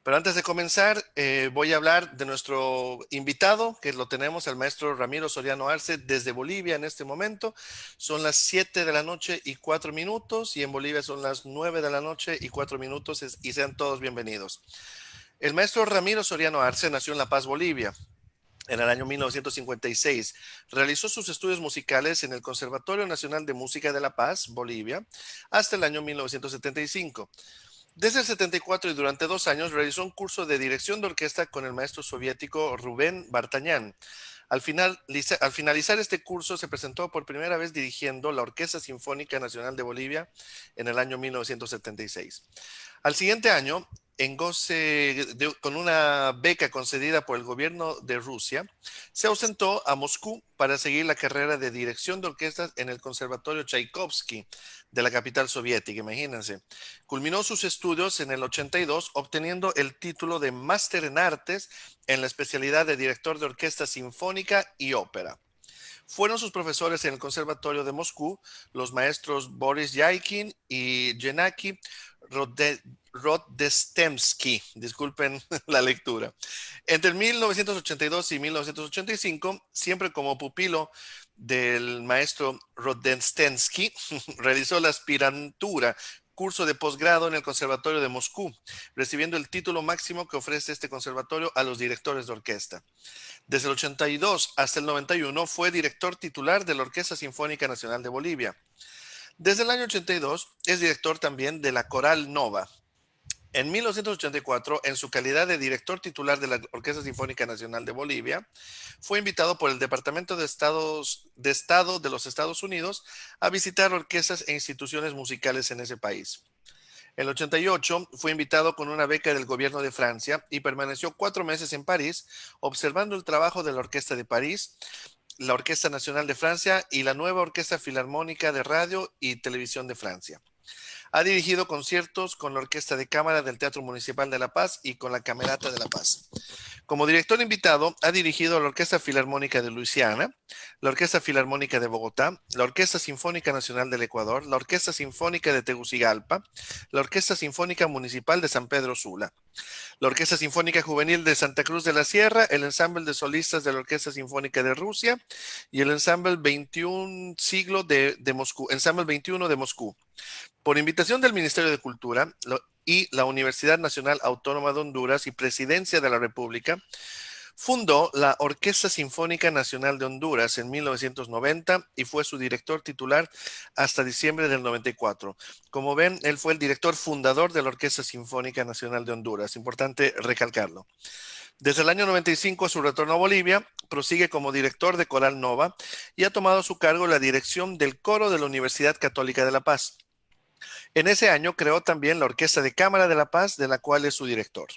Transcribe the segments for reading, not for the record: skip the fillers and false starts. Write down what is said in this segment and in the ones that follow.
Pero antes de comenzar, voy a hablar de nuestro invitado, que lo tenemos, el maestro Ramiro Soriano Arce, desde Bolivia en este momento. Son las 7 de la noche y 4 minutos, y en Bolivia son las 9 de la noche y 4 minutos, y sean todos bienvenidos. El maestro Ramiro Soriano Arce nació en La Paz, Bolivia. En el año 1956 realizó sus estudios musicales en el Conservatorio Nacional de Música de La Paz, Bolivia, hasta el año 1975. Desde el 74 y durante 2 años realizó un curso de dirección de orquesta con el maestro soviético Rubén Vartañán. Al finalizar este curso se presentó por primera vez dirigiendo la Orquesta Sinfónica Nacional de Bolivia en el año 1976. Al siguiente año, con una beca concedida por el gobierno de Rusia, se ausentó a Moscú para seguir la carrera de dirección de orquestas en el Conservatorio Tchaikovsky de la capital soviética, imagínense. Culminó sus estudios en el 82, obteniendo el título de Máster en Artes en la especialidad de director de orquesta sinfónica y ópera. Fueron sus profesores en el Conservatorio de Moscú los maestros Boris Yaikin y Gennady Roddestemsky. Disculpen la lectura. Entre 1982 y 1985, siempre como pupilo del maestro Roddestemsky, realizó la aspirantura, curso de posgrado en el Conservatorio de Moscú, recibiendo el título máximo que ofrece este conservatorio a los directores de orquesta. Desde el 82 hasta el 91 fue director titular de la Orquesta Sinfónica Nacional de Bolivia. Desde el año 82 es director también de la Coral Nova. En 1984, en su calidad de director titular de la Orquesta Sinfónica Nacional de Bolivia, fue invitado por el Departamento de Estado de los Estados Unidos a visitar orquestas e instituciones musicales en ese país. En el 88 fue invitado con una beca del gobierno de Francia y permaneció 4 meses en París observando el trabajo de la Orquesta de París, la Orquesta Nacional de Francia y la nueva Orquesta Filarmónica de Radio y Televisión de Francia. Ha dirigido conciertos con la Orquesta de Cámara del Teatro Municipal de La Paz y con la Camerata de La Paz. Como director invitado, ha dirigido la Orquesta Filarmónica de Luisiana, la Orquesta Filarmónica de Bogotá, la Orquesta Sinfónica Nacional del Ecuador, la Orquesta Sinfónica de Tegucigalpa, la Orquesta Sinfónica Municipal de San Pedro Sula, la Orquesta Sinfónica Juvenil de Santa Cruz de la Sierra, el Ensamble de Solistas de la Orquesta Sinfónica de Rusia y el Ensamble 21 Siglo de Moscú, Ensamble 21 de Moscú. Por invitación del Ministerio de Cultura y la Universidad Nacional Autónoma de Honduras y Presidencia de la República, fundó la Orquesta Sinfónica Nacional de Honduras en 1990 y fue su director titular hasta diciembre del 94. Como ven, él fue el director fundador de la Orquesta Sinfónica Nacional de Honduras. Importante recalcarlo. Desde el año 95, a su retorno a Bolivia, prosigue como director de Coral Nova y ha tomado a su cargo la dirección del coro de la Universidad Católica de La Paz. En ese año creó también la Orquesta de Cámara de La Paz, de la cual es su director.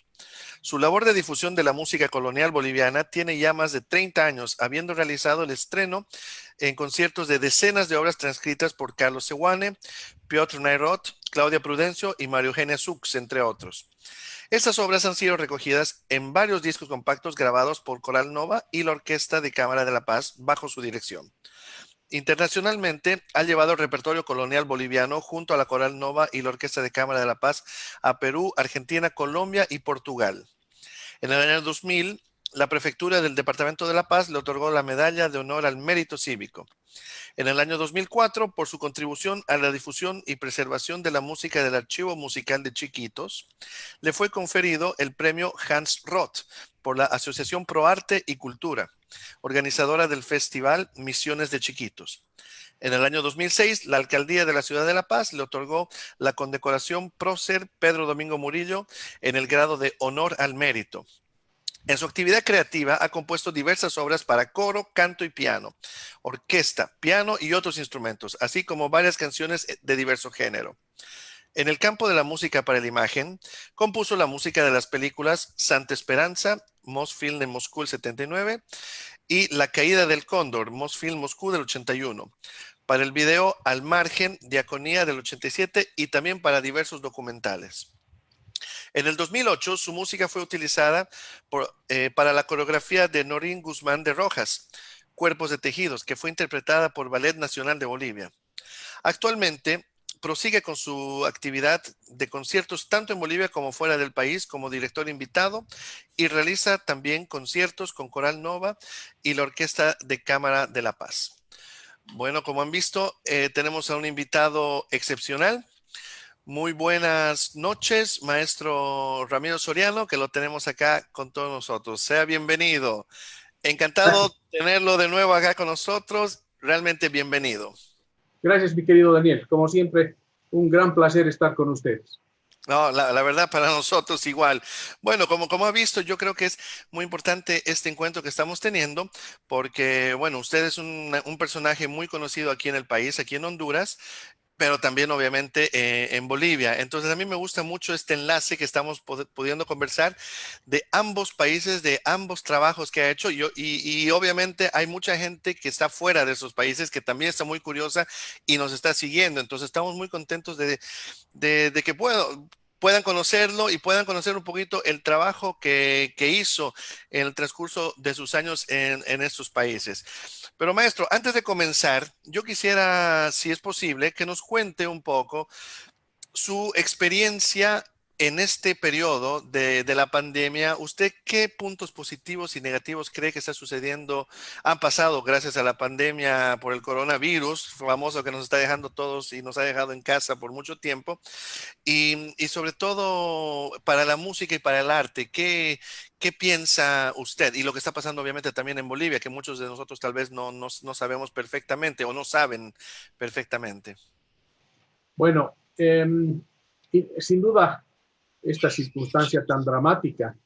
Su labor de difusión de la música colonial boliviana tiene ya más de 30 años, habiendo realizado el estreno en conciertos de decenas de obras transcritas por Carlos Sewane, Piotr Nairot, Claudia Prudencio y María Eugenia Sux, entre otros. Estas obras han sido recogidas en varios discos compactos grabados por Coral Nova y la Orquesta de Cámara de La Paz bajo su dirección. Internacionalmente, ha llevado el repertorio colonial boliviano junto a la Coral Nova y la Orquesta de Cámara de La Paz a Perú, Argentina, Colombia y Portugal. En el año 2000, la prefectura del Departamento de La Paz le otorgó la Medalla de Honor al Mérito Cívico. En el año 2004, por su contribución a la difusión y preservación de la música del Archivo Musical de Chiquitos, le fue conferido el premio Hans Roth por la Asociación Pro Arte y Cultura, organizadora del Festival Misiones de Chiquitos. En el año 2006, la Alcaldía de la Ciudad de La Paz le otorgó la condecoración Prócer Pedro Domingo Murillo en el grado de Honor al Mérito. En su actividad creativa ha compuesto diversas obras para coro, canto y piano, orquesta, piano y otros instrumentos, así como varias canciones de diverso género. En el campo de la música para la imagen, compuso la música de las películas Santa Esperanza, Mosfilm de Moscú el 79 y La Caída del Cóndor, Mosfilm Moscú del 81. Para el video Al Margen, Diaconía del 87 y también para diversos documentales. En el 2008, su música fue utilizada para la coreografía de Norín Guzmán de Rojas, Cuerpos de Tejidos, que fue interpretada por Ballet Nacional de Bolivia. Actualmente, prosigue con su actividad de conciertos tanto en Bolivia como fuera del país como director invitado y realiza también conciertos con Coral Nova y la Orquesta de Cámara de La Paz. Bueno, como han visto, tenemos a un invitado excepcional. Muy buenas noches, maestro Ramiro Soriano, que lo tenemos acá con todos nosotros. Sea bienvenido. Encantado tenerlo de nuevo acá con nosotros. Realmente bienvenido. Gracias, mi querido Daniel. Como siempre, un gran placer estar con ustedes. No, la verdad para nosotros igual. Bueno, como ha visto, yo creo que es muy importante este encuentro que estamos teniendo porque, bueno, usted es un personaje muy conocido aquí en el país, aquí en Honduras, pero también obviamente en Bolivia. Entonces a mí me gusta mucho este enlace que estamos pudiendo conversar de ambos países, de ambos trabajos que ha hecho. Y obviamente hay mucha gente que está fuera de esos países que también está muy curiosa y nos está siguiendo. Entonces estamos muy contentos de que puedan conocerlo y puedan conocer un poquito el trabajo que hizo en el transcurso de sus años en estos países. Pero maestro, antes de comenzar, yo quisiera, si es posible, que nos cuente un poco su experiencia en este periodo de la pandemia. ¿Usted qué puntos positivos y negativos cree que está sucediendo, han pasado gracias a la pandemia por el coronavirus, famoso que nos está dejando todos y nos ha dejado en casa por mucho tiempo? Y sobre todo para la música y para el arte, ¿qué piensa usted? Y lo que está pasando obviamente también en Bolivia, que muchos de nosotros tal vez no sabemos perfectamente o no saben perfectamente. Bueno, sin duda, esta circunstancia tan dramática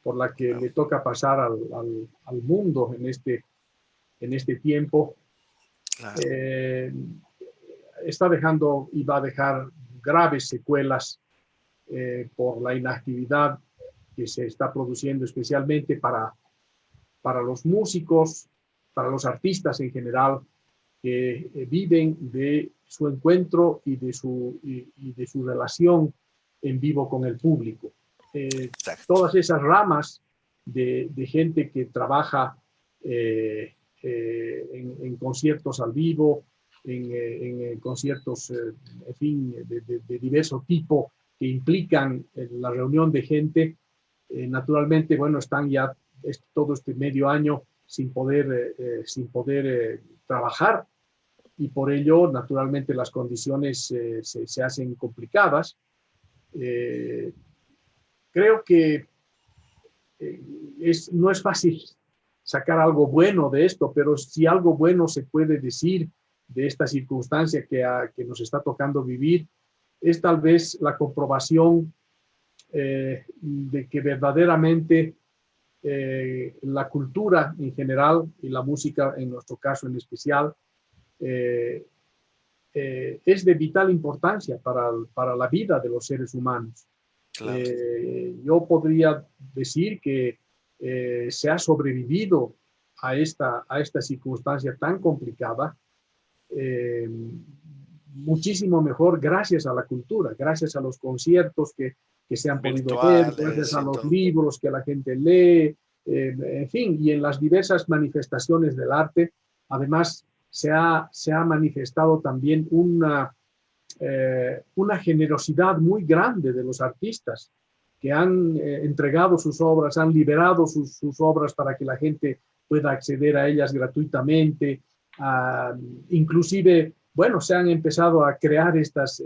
por la que Claro, le toca pasar al mundo en este tiempo, claro, eh, está dejando y va a dejar graves secuelas por la inactividad que se está produciendo especialmente para los músicos, para los artistas en general, que viven de su encuentro y de su relación en vivo con el público. exacto. Todas esas ramas de gente que trabaja en conciertos al vivo, en conciertos, en fin, de diverso tipo que implican la reunión de gente, naturalmente, bueno, están ya todo este medio año sin poder trabajar y por ello, naturalmente, las condiciones se hacen complicadas. Eh, Creo que no es fácil sacar algo bueno de esto, pero si algo bueno se puede decir de esta circunstancia que nos está tocando vivir, es tal vez la comprobación de que verdaderamente la cultura en general y la música en nuestro caso en especial eh, es de vital importancia para la vida de los seres humanos. Claro. Yo podría decir que se ha sobrevivido a esta circunstancia tan complicada eh, muchísimo mejor gracias a la cultura, gracias a los conciertos que se han podido ver, gracias Virtuales a y los todo. libros que la gente lee, en fin, y en las diversas manifestaciones del arte. Además, se ha manifestado también una generosidad muy grande de los artistas que han entregado sus obras, han liberado sus obras para que la gente pueda acceder a ellas gratuitamente. Inclusive, bueno, se han empezado a crear estas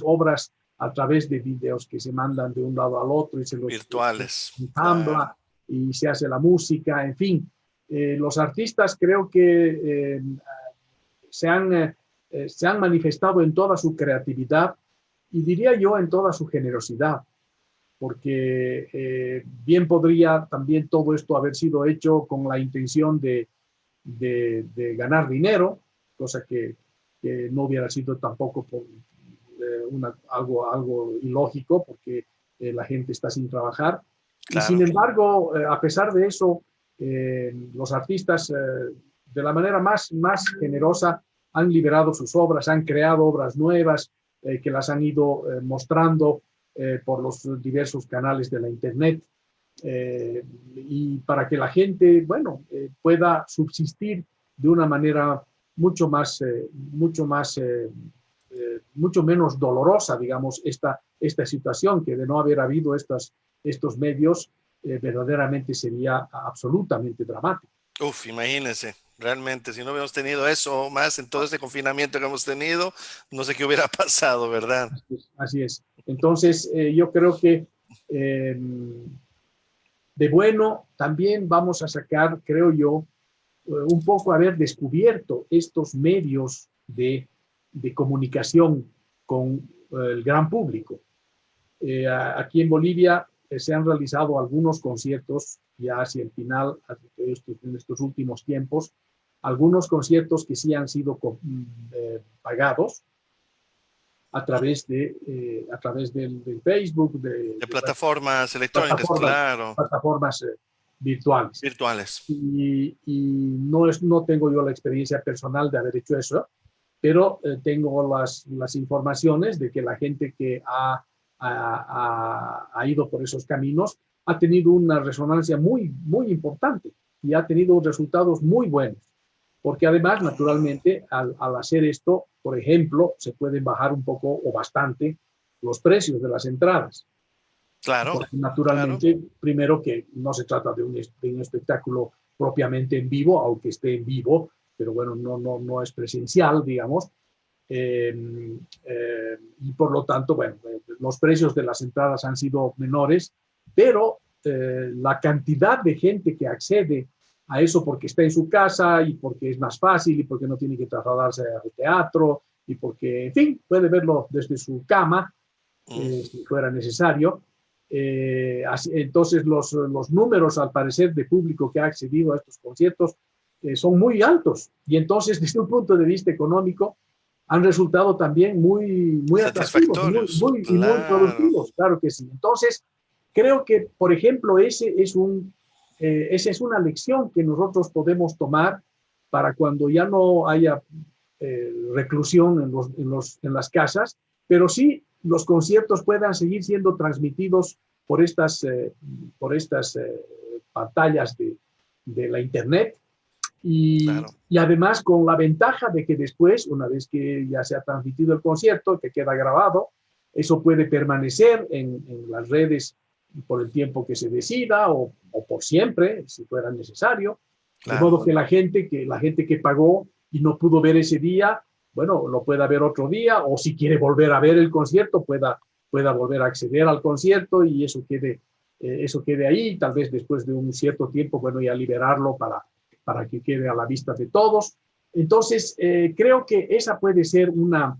obras a través de videos que se mandan de un lado al otro y se los Virtuales, ensambla claro. y se hace la música, en fin. Los artistas creo que se han manifestado en toda su creatividad y diría yo en toda su generosidad, porque bien podría también todo esto haber sido hecho con la intención de ganar dinero, cosa que no hubiera sido tampoco por, algo ilógico, porque la gente está sin trabajar. Y sin Claro. embargo, a pesar de eso, los artistas, de la manera más generosa, han liberado sus obras, han creado obras nuevas que las han ido mostrando por los diversos canales de la Internet. Y para que la gente, bueno, pueda subsistir de una manera mucho más mucho menos dolorosa, digamos, esta situación, que de no haber habido estos medios, verdaderamente sería absolutamente dramático. Uf, imagínense, realmente, si no hubiéramos tenido eso más en todo este confinamiento que hemos tenido, no sé qué hubiera pasado, ¿verdad? Así es. Entonces, yo creo que eh, de bueno también vamos a sacar, creo yo, un poco haber descubierto estos medios de comunicación con el gran público. Aquí en Bolivia se han realizado algunos conciertos ya hacia el final, en estos últimos tiempos, algunos conciertos que sí han sido pagados a través del Facebook, De plataformas electrónicas, plataformas, claro, plataformas virtuales. virtuales. Y no tengo yo la experiencia personal de haber hecho eso, pero tengo las informaciones de que la gente que ha ido por esos caminos ha tenido una resonancia muy importante y ha tenido resultados muy buenos. Porque además, naturalmente, al hacer esto, por ejemplo, se pueden bajar un poco o bastante los precios de las entradas. Claro, Porque claro. naturalmente, primero que no se trata de un espectáculo propiamente en vivo, aunque esté en vivo, pero bueno, no es presencial, digamos. Y por lo tanto, bueno, los precios de las entradas han sido menores, pero la cantidad de gente que accede a eso porque está en su casa y porque es más fácil y porque no tiene que trasladarse al teatro y porque, en fin, puede verlo desde su cama, Mm. si fuera necesario. Entonces, los números, al parecer, de público que ha accedido a estos conciertos son muy altos. Y entonces, desde un punto de vista económico, han resultado también muy atractivos Satisfactorios, y muy claro. productivos, claro que sí. Entonces, creo que, por ejemplo, esa es una lección que nosotros podemos tomar para cuando ya no haya reclusión en las casas, pero sí los conciertos puedan seguir siendo transmitidos por estas pantallas de la Internet Claro. y además con la ventaja de que después, una vez que ya se ha transmitido el concierto, que queda grabado, eso puede permanecer en las redes por el tiempo que se decida o por siempre, si fuera necesario, de Claro. modo que la gente que pagó y no pudo ver ese día, bueno, lo pueda ver otro día, o si quiere volver a ver el concierto, pueda volver a acceder al concierto y eso quede ahí, tal vez después de un cierto tiempo, bueno, ya liberarlo para que quede a la vista de todos. Entonces, creo que esa puede ser una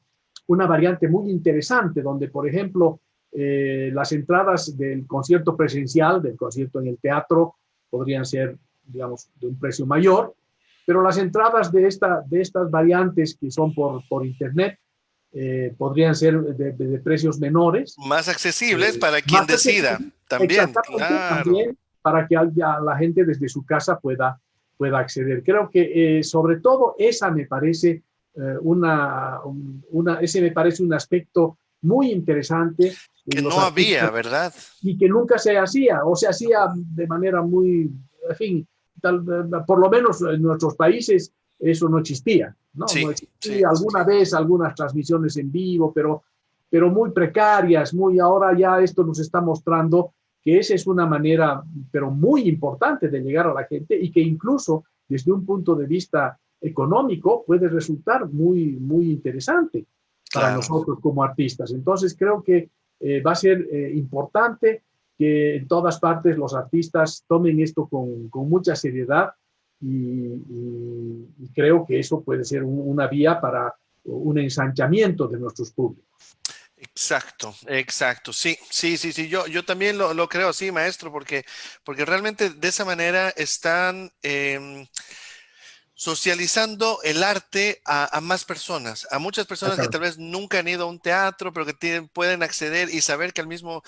variante muy interesante, donde, por ejemplo, las entradas del concierto presencial, del concierto en el teatro, podrían ser, digamos, de un precio mayor, pero las entradas de estas variantes que son por Internet podrían ser de precios menores, Más accesibles para quien más decida. También, exactamente claro. también para que la gente desde su casa pueda acceder. Creo que sobre todo esa me parece ese me parece un aspecto muy interesante Que en los no había, artistas ¿verdad? y que nunca se hacía o se hacía de manera muy, en fin, por lo menos en nuestros países eso no existía, ¿no? Sí, No sí. existía alguna vez algunas transmisiones en vivo, pero muy precarias, ahora ya esto nos está mostrando que esa es una manera, pero muy importante de llegar a la gente y que incluso desde un punto de vista económico puede resultar muy interesante para Claro. nosotros como artistas. Entonces creo que va a ser importante que en todas partes los artistas tomen esto con mucha seriedad y creo que eso puede ser una vía para un ensanchamiento de nuestros públicos. Exacto, exacto. Sí, sí, sí, sí. Yo también lo creo así, maestro, porque realmente de esa manera están socializando el arte a más personas, a muchas personas que tal vez nunca han ido a un teatro, pero que pueden acceder y saber que al mismo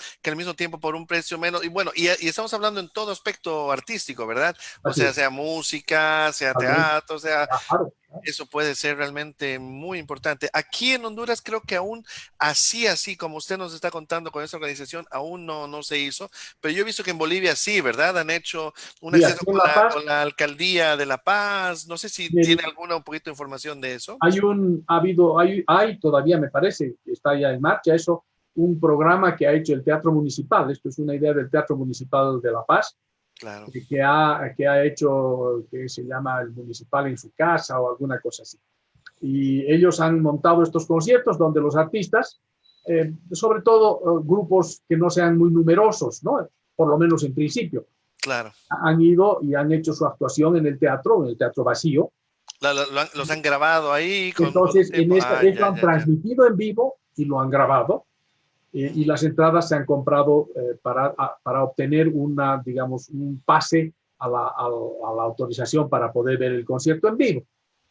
tiempo por un precio menos, y bueno, y estamos hablando en todo aspecto artístico, ¿verdad? O Así sea, es. sea música, sea Tal vez, teatro, sea claro. eso puede ser realmente muy importante. Aquí en Honduras creo que aún así como usted nos está contando con esta organización, aún no se hizo, pero yo he visto que en Bolivia sí, ¿verdad? Han hecho un Y acceso aquí en La Paz, con la alcaldía de La Paz. No sé si tiene el- alguna un poquito de información de eso. hay todavía, me parece, que está ya en marcha eso, un programa que ha hecho el Teatro Municipal. Esto es una idea del Teatro Municipal de La Paz, Claro. que ha hecho, que se llama el Municipal en su casa o alguna cosa así. Y ellos han montado estos conciertos donde los artistas, sobre todo grupos que no sean muy numerosos, ¿no? Por lo menos en principio, Claro. han ido y han hecho su actuación en el teatro vacío. Los han grabado ahí con un Entonces, tiempo. Ah, esto ya, han ya, ya. transmitido en vivo y lo han grabado. Y Mm, las entradas se han comprado para obtener digamos, un pase a la autorización para poder ver el concierto en vivo,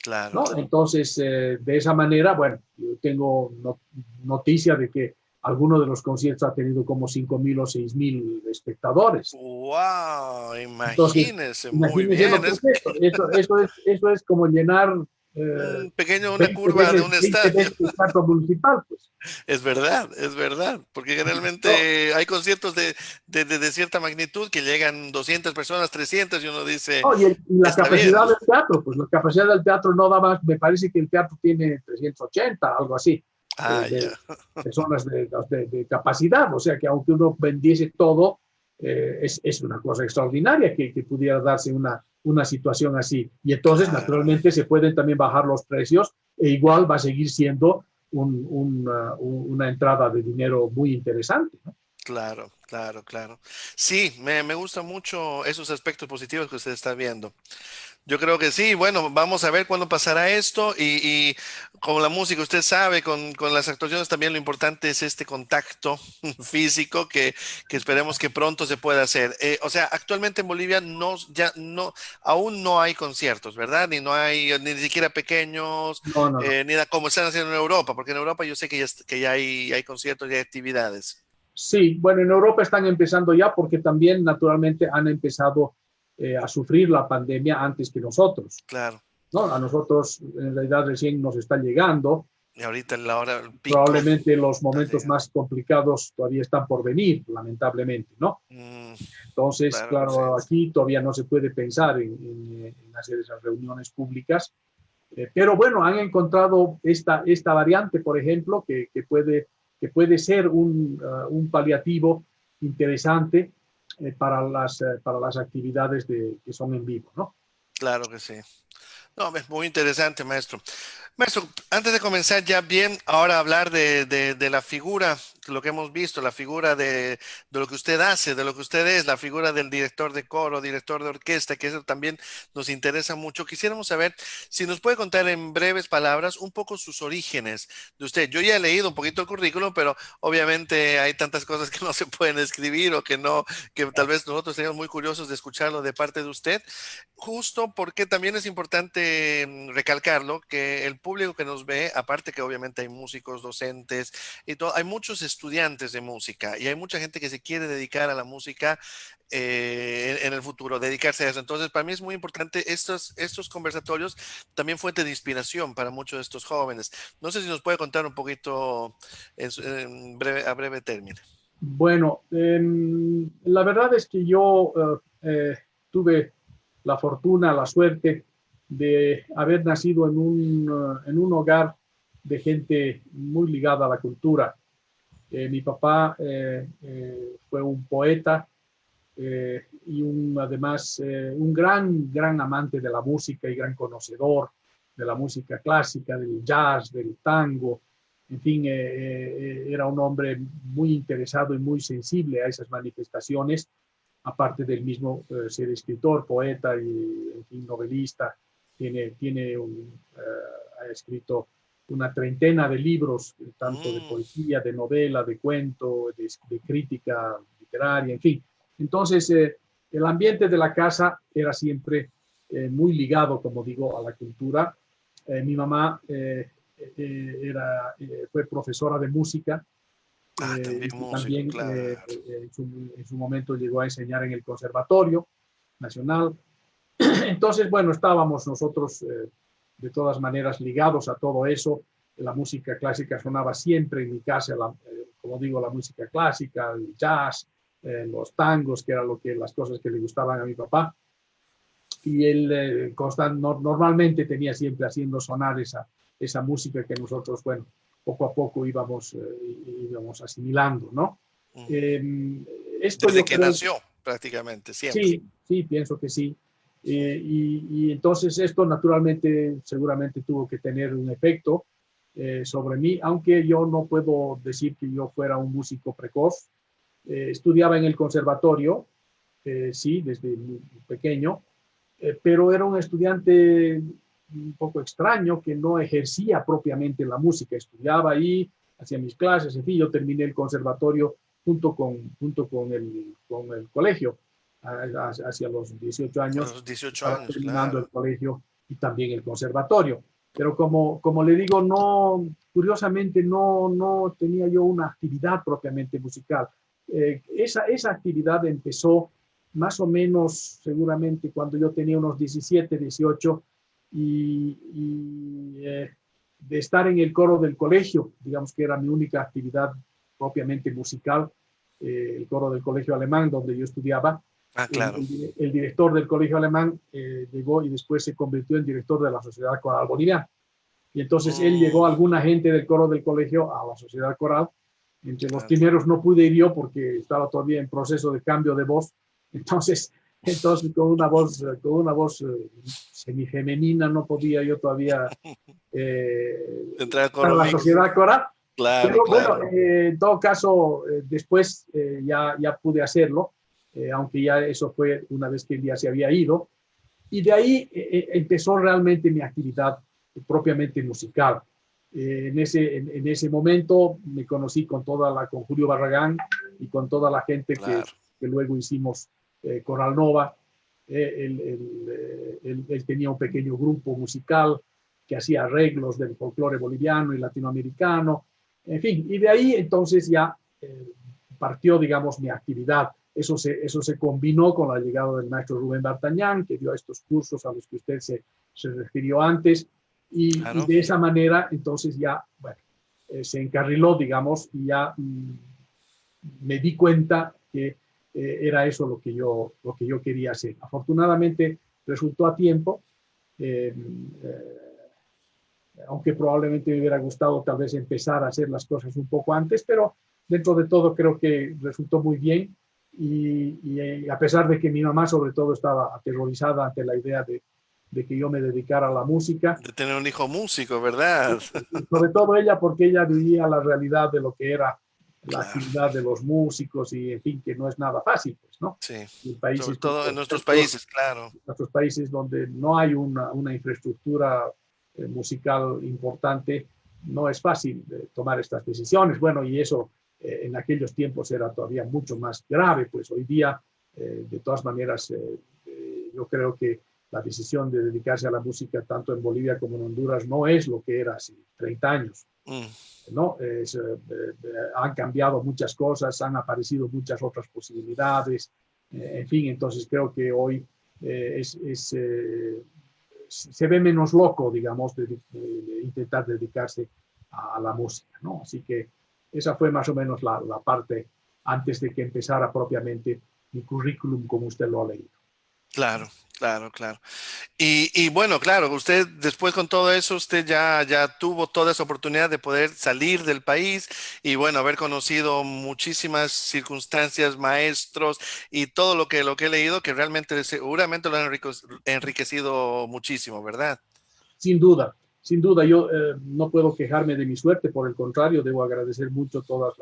claro, ¿no? claro. Entonces, de esa manera, bueno, yo tengo noticia de que alguno de los conciertos ha tenido como 5.000 o 6.000 espectadores. Wow, Entonces, imagínese, muy imagínense lo bien. que Es es esto. Eso es como llenar un pequeño, una 20 curva de veces, un 20 estadio. veces el teatro municipal, pues. Es verdad, porque No, generalmente hay conciertos de cierta magnitud que llegan 200 personas, 300 y uno dice, no, y la está bien. capacidad del teatro, pues la capacidad del teatro no da más, me parece que el teatro tiene 380, algo así, Ah, de ya, personas de capacidad, o sea que aunque uno vendiese todo, es una cosa extraordinaria que pudiera darse una situación así. Y entonces, claro. naturalmente, se pueden también bajar los precios e igual va a seguir siendo una entrada de dinero muy interesante, ¿no? Claro, claro, claro. Sí, me gustan mucho esos aspectos positivos que usted está viendo. Yo creo que sí. Bueno, vamos a ver cuándo pasará esto y con la música, usted sabe, con las actuaciones también lo importante es este contacto físico que esperemos que pronto se pueda hacer. O sea, actualmente en Bolivia ya no, aún no hay conciertos, ¿verdad? Ni no hay ni siquiera pequeños, No, no, no. ni como están haciendo en Europa, porque en Europa yo sé que ya hay conciertos y hay actividades. Sí, bueno, en Europa están empezando ya porque también naturalmente han empezado a sufrir la pandemia antes que nosotros, Claro. ¿no? A nosotros en realidad recién nos está llegando. Y ahorita en la hora, el pico, Probablemente los está momentos llegando. más complicados todavía están por venir, lamentablemente, ¿no? Mm, Entonces, claro que sí. claro, aquí todavía no se puede pensar en hacer esas reuniones públicas. Pero bueno, han encontrado esta variante, por ejemplo, que puede ser un paliativo interesante para las actividades que son en vivo, ¿no? Claro que sí. No, es muy interesante, maestro. Maestro, antes de comenzar ya bien, ahora hablar de la figura, lo que hemos visto, la figura de lo que usted hace, de lo que usted es, la figura del director de coro, director de orquesta, que eso también nos interesa mucho. Quisiéramos saber si nos puede contar en breves palabras un poco sus orígenes de usted. Yo ya he leído un poquito el currículum, pero obviamente hay tantas cosas que no se pueden escribir o que no, que tal vez nosotros seríamos muy curiosos de escucharlo de parte de usted. Justo porque también es importante recalcarlo, que el público que nos ve, aparte que obviamente hay músicos, docentes y todo, hay muchos estudiantes de música y hay mucha gente que se quiere dedicar a la música en el futuro, dedicarse a eso. Entonces, para mí es muy importante estos conversatorios, también fuente de inspiración para muchos de estos jóvenes. No sé si nos puede contar un poquito a breve término. Bueno, la verdad es que yo tuve la fortuna, la suerte de haber nacido en un hogar de gente muy ligada a la cultura. Mi papá fue un poeta y además un gran amante de la música y gran conocedor de la música clásica, del jazz, del tango. En fin, era un hombre muy interesado y muy sensible a esas manifestaciones, aparte del mismo ser escritor, poeta y, en fin, novelista. Ha escrito una treintena de libros, tanto de Mm, poesía, de novela, de cuento, de crítica literaria, en fin. Entonces, el ambiente de la casa era siempre muy ligado, como digo, a la cultura. Mi mamá fue profesora de música también y músico, también claro. en su momento llegó a enseñar en el Conservatorio Nacional. Entonces, bueno, estábamos nosotros de todas maneras, ligados a todo eso. La música clásica sonaba siempre en mi casa, como digo, la música clásica, el jazz, los tangos, que eran las cosas que le gustaban a mi papá. Y él normalmente tenía siempre haciendo sonar esa música que nosotros, bueno, poco a poco íbamos asimilando, ¿no? Esto Desde yo que creo, nació, prácticamente, siempre. sí, sí, pienso que sí. Y entonces esto naturalmente seguramente tuvo que tener un efecto sobre mí, aunque yo no puedo decir que yo fuera un músico precoz. Estudiaba en el conservatorio, sí, desde muy pequeño, pero era un estudiante un poco extraño que no ejercía propiamente la música, estudiaba ahí, hacía mis clases, en fin, yo terminé el conservatorio junto con el colegio, hacia los 18 A años, los 18 estaba años, terminando el claro. colegio y también el conservatorio. Pero como le digo, no, curiosamente no tenía yo una actividad propiamente musical. Esa actividad empezó más o menos seguramente cuando yo tenía unos 17, 18 y de estar en el coro del colegio, digamos que era mi única actividad propiamente musical, el coro del colegio alemán donde yo estudiaba. Ah, El, claro. el director del colegio alemán llegó y después se convirtió en director de la Sociedad Coral Boliviana. Y entonces él llegó Mm, a alguna gente del coro del colegio a la Sociedad Coral. Entre los claro. primeros no pude ir yo porque estaba todavía en proceso de cambio de voz. Entonces con una voz semifemenina no podía yo todavía Entrar al estar coro en la mix. Sociedad Coral. Claro, Pero bueno, claro. en todo caso, después ya pude hacerlo, aunque ya eso fue una vez que él ya se había ido. Y de ahí empezó realmente mi actividad propiamente musical. En ese momento me conocí con Julio Barragán y con toda la gente que, Claro. que luego hicimos Coral Nova. Él tenía un pequeño grupo musical que hacía arreglos del folclore boliviano y latinoamericano, en fin, y de ahí entonces ya partió, digamos, mi actividad. Eso se combinó con la llegada del maestro Rubén D'Artagnan, que dio estos cursos a los que usted se refirió antes, y Claro. de esa manera entonces ya, bueno, se encarriló, digamos, y ya me di cuenta que era eso lo que yo quería hacer. Afortunadamente resultó a tiempo, eh, aunque probablemente me hubiera gustado tal vez empezar a hacer las cosas un poco antes, pero dentro de todo creo que resultó muy bien y a pesar de que mi mamá sobre todo estaba aterrorizada ante la idea de que yo me dedicara a la música, De tener un hijo músico, ¿verdad? sobre todo ella porque ella vivía la realidad de lo que era la Claro. actividad de los músicos y en fin, que no es nada fácil, pues, ¿no? Sí. En Sobre países como todo en los nuestros nuestros, países, claro. nuestros países donde no hay una infraestructura musical importante, no es fácil tomar estas decisiones. Bueno, y eso en aquellos tiempos era todavía mucho más grave, pues hoy día, de todas maneras, yo creo que la decisión de dedicarse a la música tanto en Bolivia como en Honduras no es lo que era hace 30 años. Mm, ¿No? Han cambiado muchas cosas, han aparecido muchas otras posibilidades, en fin, entonces creo que hoy se ve menos loco, digamos, de intentar dedicarse a la música, ¿no? Así que esa fue más o menos la parte antes de que empezara propiamente mi currículum como usted lo ha leído. claro, claro, claro. Y bueno, claro, usted después con todo eso, usted ya tuvo toda esa oportunidad de poder salir del país y bueno, haber conocido muchísimas circunstancias, maestros y todo lo que he leído que realmente seguramente lo han enriquecido muchísimo, ¿verdad? Sin duda, yo no puedo quejarme de mi suerte, por el contrario, debo agradecer mucho todas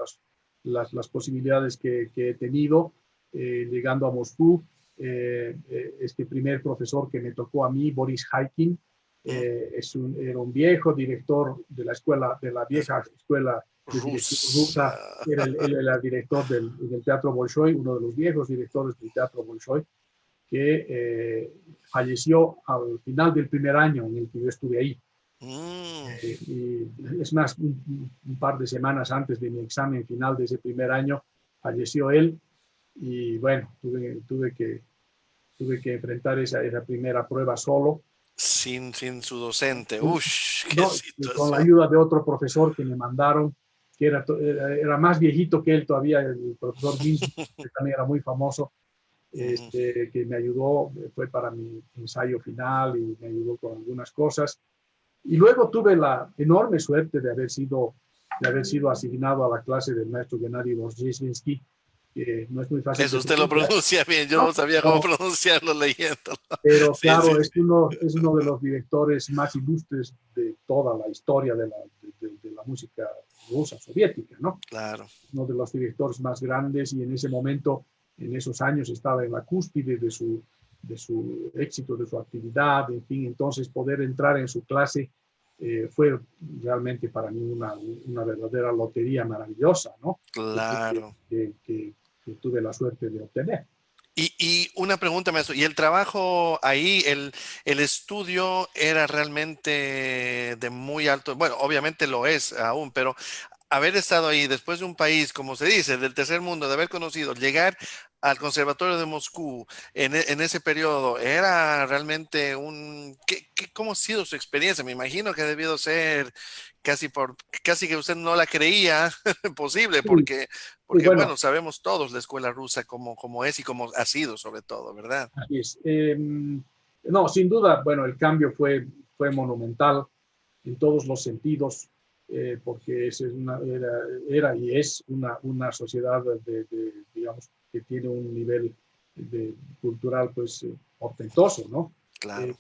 las posibilidades que he tenido llegando a Moscú. Este primer profesor que me tocó a mí, Boris Haikin, Mm, era un viejo director de la escuela, de la es vieja escuela de dirección rusa. rusa. Él era director del Teatro Bolshoi, uno de los viejos directores del Teatro Bolshoi, que falleció al final del primer año en el que yo estuve ahí. Mm, Y es más, un par de semanas antes de mi examen final de ese primer año, falleció él y bueno, tuve que enfrentar esa primera prueba solo. sin su docente. Ush, qué No, y con la situación. ayuda de otro profesor que me mandaron, que era más viejito que él todavía, el profesor Ginsburg, que también era muy famoso, Ujú. que me ayudó, fue para mi ensayo final y me ayudó con algunas cosas. Y luego tuve la enorme suerte de haber sido asignado a la clase del maestro Gennady Rozhesvensky, que no es muy fácil Eso de usted lo pronunciar, pronuncia bien, yo ¿no? no sabía cómo pronunciarlo leyéndolo. Pero Sí, sí, claro, es uno de los directores más ilustres de toda la historia de la música rusa, soviética, ¿no? claro. Uno de los directores más grandes y en ese momento, en esos años, estaba en la cúspide de su éxito, de su actividad, en fin, entonces poder entrar en su clase fue realmente para mí una verdadera lotería maravillosa, ¿no? Que, Claro. que tuve la suerte de obtener. Y una pregunta, maestro, ¿y el trabajo ahí, el estudio era realmente de muy alto? Bueno, obviamente lo es aún, pero haber estado ahí después de un país, como se dice, del tercer mundo, de haber conocido, llegar al Conservatorio de Moscú en ese periodo, era realmente ¿cómo ha sido su experiencia? Me imagino que ha debido ser casi que usted no la creía posible, Sí, sí, porque bueno, bueno, sabemos todos la escuela rusa como es y como ha sido sobre todo, ¿verdad? así es. No, sin duda, bueno, el cambio fue monumental en todos los sentidos, porque era y es una sociedad digamos, que tiene un nivel cultural, pues, portentoso, ¿no? Eh, Claro.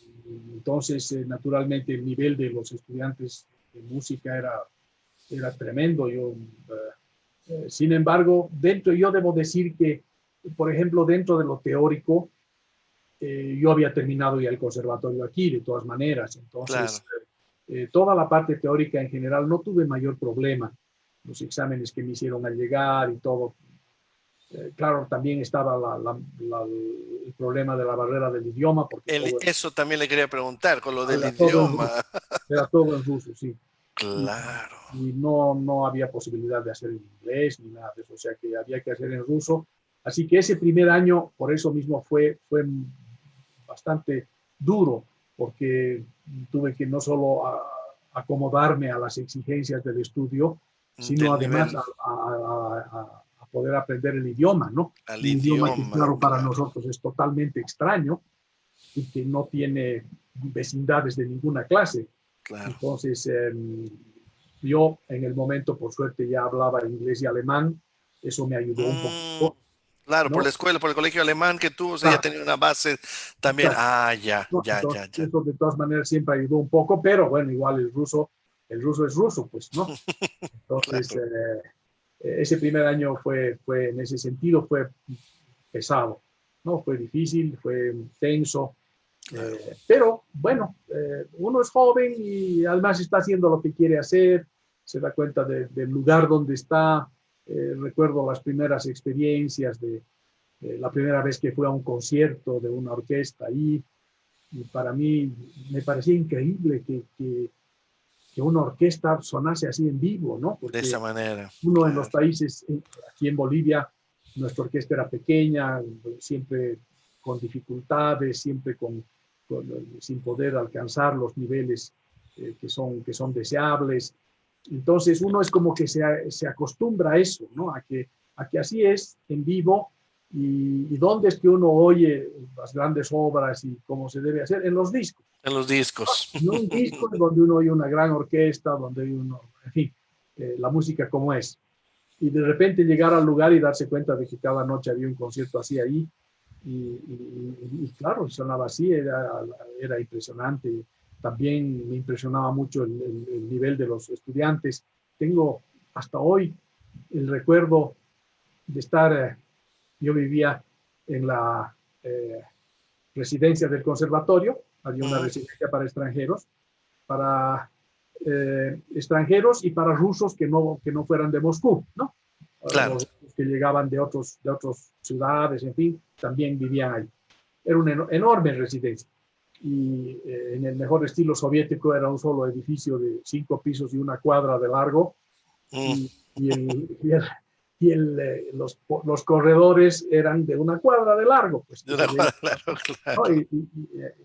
entonces, naturalmente, el nivel de los estudiantes de música era tremendo. Sin embargo, yo debo decir que, por ejemplo, dentro de lo teórico, yo había terminado ya el conservatorio aquí, de todas maneras, Claro. entonces toda la parte teórica en general no tuve mayor problema. Los exámenes que me hicieron al llegar y todo. Claro, también estaba el problema de la barrera del idioma, porque Eso también le quería preguntar con lo del era todo en idioma. ruso, era todo en ruso, sí. Y, Claro. y no había posibilidad de hacer en inglés ni nada de eso, o sea que había que hacer en ruso. Así que ese primer año, por eso mismo, fue bastante duro, porque tuve que no solo acomodarme a las exigencias del estudio, sino Del además nivel a poder aprender el idioma, ¿no? al Un idioma que, idioma, claro, para claro, nosotros es totalmente extraño y que no tiene vecindades de ninguna clase. claro. Entonces, yo en el momento, por suerte, ya hablaba inglés y alemán, eso me ayudó un Mm, poquito, claro, por la ¿no? escuela, por el colegio alemán que tuvo, o sea, ya Claro, tenía una base también. exacto. Ah, ya, ¿No? ya, ya, Entonces, ya. eso de todas maneras siempre ayudó un poco, pero bueno, igual el ruso es ruso, pues, ¿no? Entonces, Claro, ese primer año fue, en ese sentido, fue pesado, ¿no? Fue difícil, fue tenso, claro. pero bueno, uno es joven y además está haciendo lo que quiere hacer, se da cuenta del lugar donde está. Recuerdo las primeras experiencias de la primera vez que fui a un concierto de una orquesta ahí, y para mí me parecía increíble que una orquesta sonase así en vivo, ¿no? De esa Porque manera, uno en los claro. países, aquí en Bolivia, nuestra orquesta era pequeña, siempre con dificultades, siempre sin poder alcanzar los niveles que son deseables. Entonces uno es como que se acostumbra a eso, ¿no? A que así es en vivo y dónde es que uno oye las grandes obras y cómo se debe hacer en los discos. En los discos. En un disco es donde uno oye una gran orquesta, donde hay uno, en fin, la música como es. Y de repente llegar al lugar y darse cuenta de que cada noche había un concierto así ahí. Y claro, sonaba así, era impresionante. También me impresionaba mucho el nivel de los estudiantes. Tengo hasta hoy el recuerdo de estar, yo vivía en la residencia del conservatorio, había una Ujú, residencia para extranjeros y para rusos que no fueran de Moscú, ¿no? claro. Los que llegaban de otras ciudades, en fin, también vivían ahí. Era una enorme residencia. Y en el mejor estilo soviético era un solo edificio de 5 pisos y una cuadra de largo. Mm, Y, y, el, y, el, los corredores eran de una cuadra de largo. Pues, De una cuadra, claro, ¿no? claro.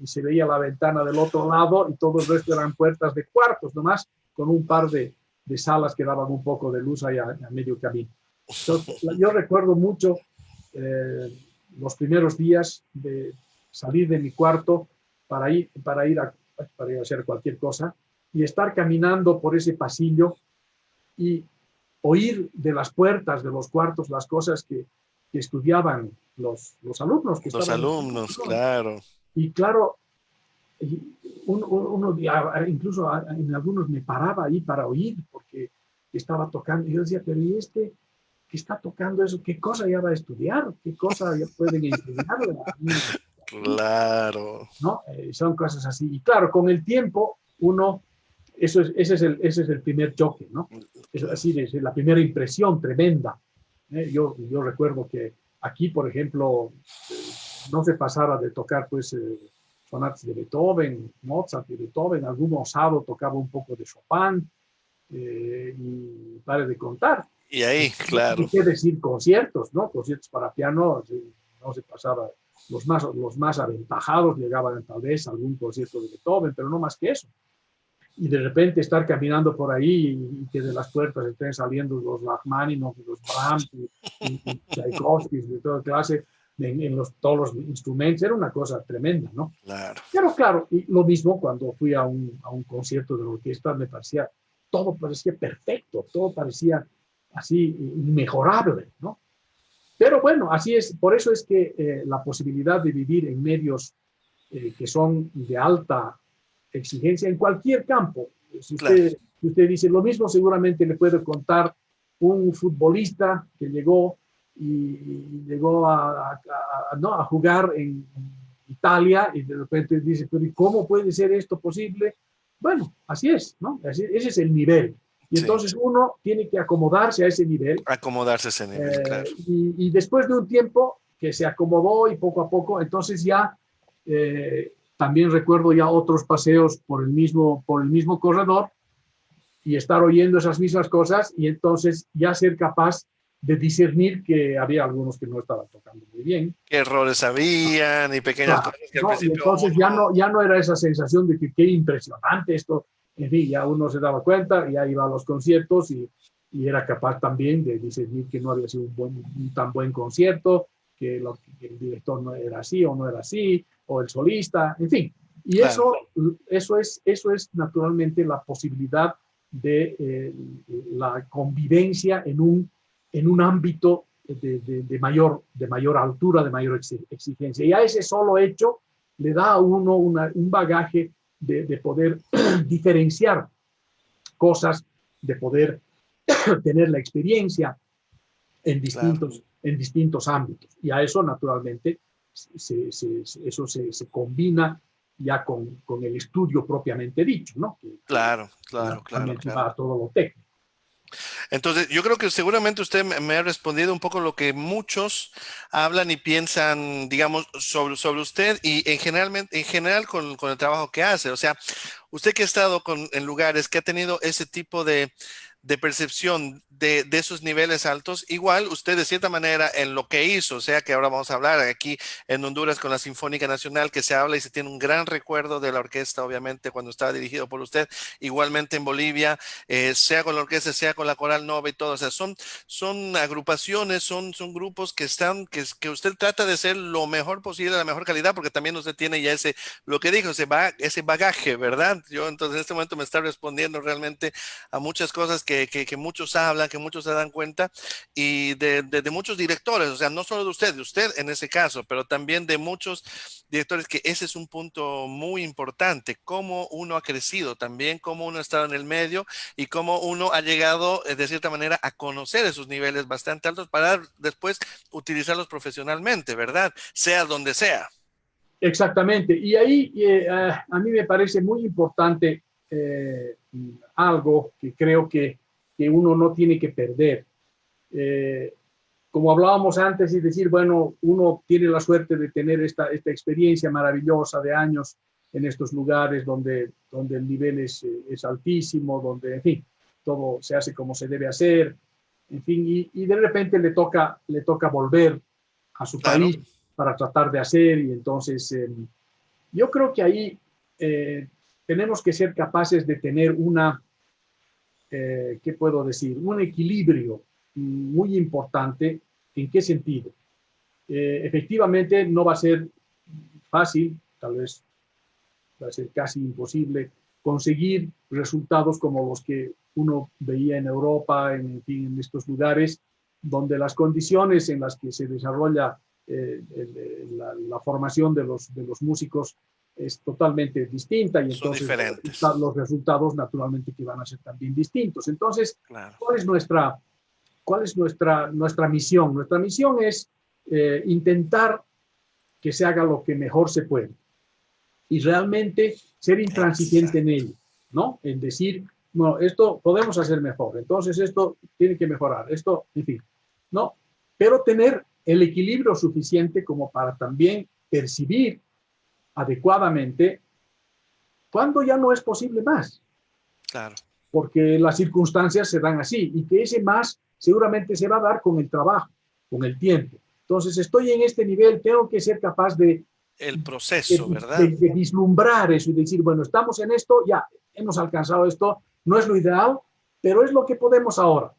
Y se veía la ventana del otro lado y todo el resto eran puertas de cuartos nomás, con un par de salas que daban un poco de luz ahí a medio camino. Entonces, yo recuerdo mucho los primeros días de salir de mi cuarto para ir a hacer cualquier cosa y estar caminando por ese pasillo y oír de las puertas de los cuartos las cosas que estudiaban los alumnos que Los estaban en el alumnos, salón. claro. Y claro, uno incluso en algunos me paraba ahí para oír porque estaba tocando. Y yo decía, pero ¿y este que está tocando eso? ¿Qué cosa ya va a estudiar? ¿Qué cosa ya pueden enseñarle a mí? Claro. ¿No? Son cosas así. Y claro, con el tiempo, ese es el primer choque, ¿no? Es así, es la primera impresión tremenda. Yo recuerdo que aquí, por ejemplo, no se pasara de tocar, pues, sonatas de Beethoven, Mozart de Beethoven, algún osado tocaba un poco de Chopin, y pare de contar. Y ahí, ¿Y claro. qué decir conciertos, no? Conciertos para piano, no se pasaba. Los más aventajados llegaban tal vez a algún concierto de Beethoven, pero no más que eso. Y de repente estar caminando por ahí y que de las puertas estén saliendo los Rachmaninoff, los Brahms y Tchaikovsky de toda clase todos los instrumentos, era una cosa tremenda, ¿no? Claro. Pero claro, y lo mismo cuando fui a un concierto de la orquesta, todo parecía perfecto, todo parecía así inmejorable, ¿no? Pero bueno, así es, por eso es que la posibilidad de vivir en medios que son de alta exigencia en cualquier campo, Claro. si usted dice lo mismo, seguramente le puede contar un futbolista que llegó y llegó ¿no? a jugar en Italia y de repente dice, pero ¿y cómo puede ser esto posible? Bueno, así es, ¿no? Ese es el nivel. Y Sí. entonces uno tiene que acomodarse a ese nivel Acomodarse a ese nivel, claro. y después de un tiempo que se acomodó y poco a poco, entonces ya también recuerdo ya otros paseos por el mismo corredor y estar oyendo esas mismas cosas y entonces ya ser capaz de discernir que había algunos que no estaban tocando muy bien. Qué errores habían y pequeñas Claro, cosas que al ¿no? Y principio entonces uno... ya no era esa sensación de que qué impresionante esto. En fin, ya uno se daba cuenta, ya iba a los conciertos y era capaz también de discernir que no había sido un tan buen concierto, que el director no era así o no era así, o el solista, en fin. Y Claro, eso es naturalmente la posibilidad de la convivencia en un ámbito de mayor altura, de mayor exigencia. Y a ese solo hecho le da a uno un bagaje de poder diferenciar cosas, de poder tener la experiencia claro. en distintos ámbitos. Y a eso, naturalmente, eso se combina ya con el estudio propiamente dicho, ¿no? Que Claro, claro, claro, naturalmente claro. va a todo lo técnico. Entonces, yo creo que seguramente usted me ha respondido un poco lo que muchos hablan y piensan, digamos, sobre usted y en general con el trabajo que hace. O sea, usted que ha estado en lugares que ha tenido ese tipo de percepción de esos niveles altos, igual usted de cierta manera en lo que hizo, o sea que ahora vamos a hablar aquí en Honduras con la Sinfónica Nacional, que se habla y se tiene un gran recuerdo de la orquesta, obviamente, cuando estaba dirigido por usted, igualmente en Bolivia, sea con la orquesta, sea con la Coral Nova y todo, o sea, son agrupaciones, son grupos que están, que usted trata de ser lo mejor posible, la mejor calidad, porque también usted tiene ya lo que dijo, ese bagaje, ¿verdad? Yo entonces en este momento me está respondiendo realmente a muchas cosas que muchos hablan, que muchos se dan cuenta, y de muchos directores, o sea, no solo de usted en ese caso, pero también de muchos directores, que ese es un punto muy importante, cómo uno ha crecido también, cómo uno ha estado en el medio y cómo uno ha llegado de cierta manera a conocer esos niveles bastante altos para después utilizarlos profesionalmente, ¿verdad? Sea donde sea. Exactamente. Y ahí a mí me parece muy importante algo que creo que uno no tiene que perder. Eh, Como hablábamos antes, y decir, bueno, uno tiene la suerte de tener esta experiencia maravillosa de años en estos lugares donde el nivel es altísimo, donde, en fin, todo se hace como se debe hacer. en fin, y de repente le toca volver a su Claro, país para tratar de hacer, y entonces yo creo que ahí tenemos que ser capaces de tener ¿qué puedo decir? Un equilibrio muy importante. ¿En qué sentido? Efectivamente, no va a ser fácil, tal vez va a ser casi imposible conseguir resultados como los que uno veía en Europa, en fin, en estos lugares, donde las condiciones en las que se desarrolla la formación de los músicos es totalmente distinta, y son entonces diferentes. los resultados naturalmente que van a ser también distintos. Entonces, Claro, ¿cuál es nuestra misión? Nuestra misión es intentar que se haga lo que mejor se puede y realmente ser intransigente en exacto. ello, ¿no? En decir, no, esto podemos hacer mejor, entonces esto tiene que mejorar, esto, en fin, ¿no? Pero tener el equilibrio suficiente como para también percibir adecuadamente cuando ya no es posible más, Claro, porque las circunstancias se dan así, y que ese más seguramente se va a dar con el trabajo, con el tiempo. Entonces, estoy en este nivel, tengo que ser capaz el proceso, ¿verdad? de vislumbrar eso y decir, bueno, estamos en esto, ya hemos alcanzado esto, no es lo ideal, pero es lo que podemos ahora.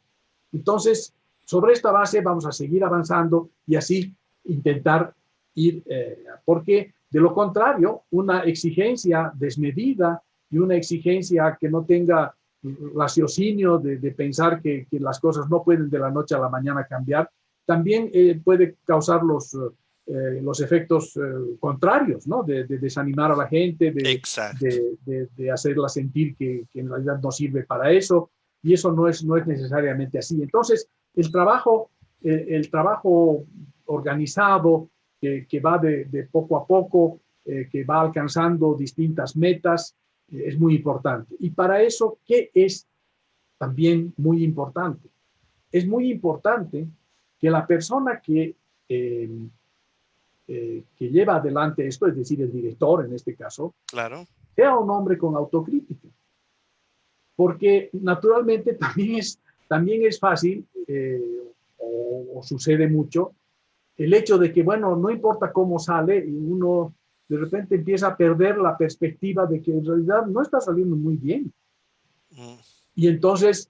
Entonces, sobre esta base vamos a seguir avanzando y así intentar ir, porque de lo contrario, una exigencia desmedida y una exigencia que no tenga raciocinio de pensar que las cosas no pueden de la noche a la mañana cambiar, también puede causar los efectos contrarios, ¿no? De desanimar a la gente, Exacto. de hacerla sentir que en realidad no sirve para eso, y eso no es necesariamente así. Entonces, el trabajo organizado, que va de poco a poco, que va alcanzando distintas metas, es muy importante. Y para eso, ¿qué es también muy importante? Es muy importante que la persona que lleva adelante esto, es decir, el director en este caso, Claro, sea un hombre con autocrítica, porque naturalmente también es fácil, o sucede mucho, el hecho de que, bueno, no importa cómo sale, y uno de repente empieza a perder la perspectiva de que en realidad no está saliendo muy bien. mm, Y entonces,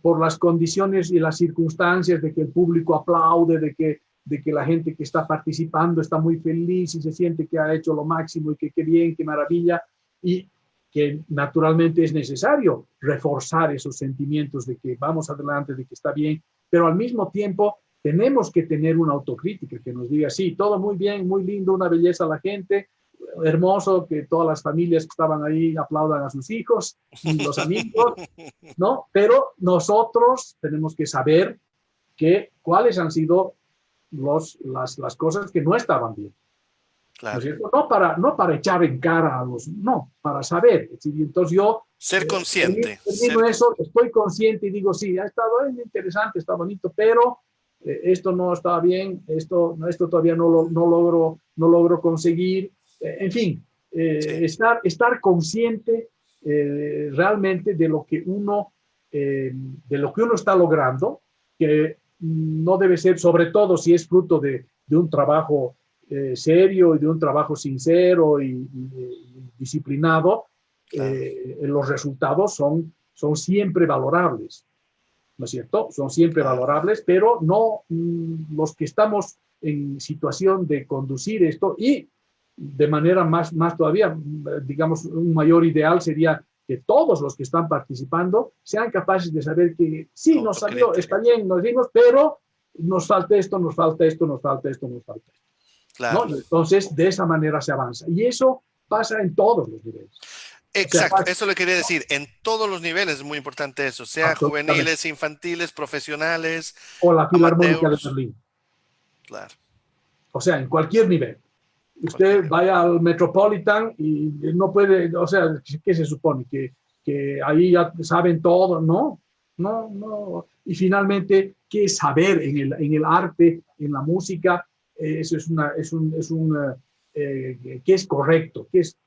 por las condiciones y las circunstancias de que el público aplaude, de que la gente que está participando está muy feliz y se siente que ha hecho lo máximo y que qué bien, qué maravilla, y que naturalmente es necesario reforzar esos sentimientos de que vamos adelante, de que está bien, pero al mismo tiempo tenemos que tener una autocrítica que nos diga, sí, todo muy bien, muy lindo, una belleza a la gente, hermoso que todas las familias que estaban ahí aplaudan a sus hijos y los amigos, ¿no? Pero nosotros tenemos que saber cuáles han sido las cosas que no estaban bien, ¿no es claro. cierto? No para echar en cara a los, no, para saber. Es decir, entonces yo Ser consciente, termino eso, estoy consciente y digo, sí, ha estado interesante, está bonito, pero esto no estaba bien, esto todavía no logro conseguir, en fin, sí, estar consciente realmente de lo que uno está logrando, que no debe ser, sobre todo si es fruto de un trabajo serio y de un trabajo sincero y disciplinado, claro, los resultados son siempre valorables, ¿no es cierto? Son siempre claro. valorables, pero no los que estamos en situación de conducir esto, y de manera más todavía, digamos, un mayor ideal sería que todos los que están participando sean capaces de saber que sí, nos salió, Autocrítica, está bien, nos dimos, pero nos falta esto, nos falta esto, nos falta esto, nos falta esto, ¿no? claro. Y entonces, de esa manera se avanza. Y eso pasa en todos los niveles. O sea, Exacto, pasa, eso le quería decir. En todos los niveles es muy importante eso, sea absolutamente. juveniles, infantiles, profesionales, O la Filarmónica de amateurs. Berlín. Claro, O sea, en cualquier nivel. cualquier Usted nivel. vaya al Metropolitan y no puede, o sea, ¿qué se supone? Que ahí ya saben todo, no, no. Y finalmente, ¿qué es saber en el arte, en la música? Eso es qué es correcto, qué es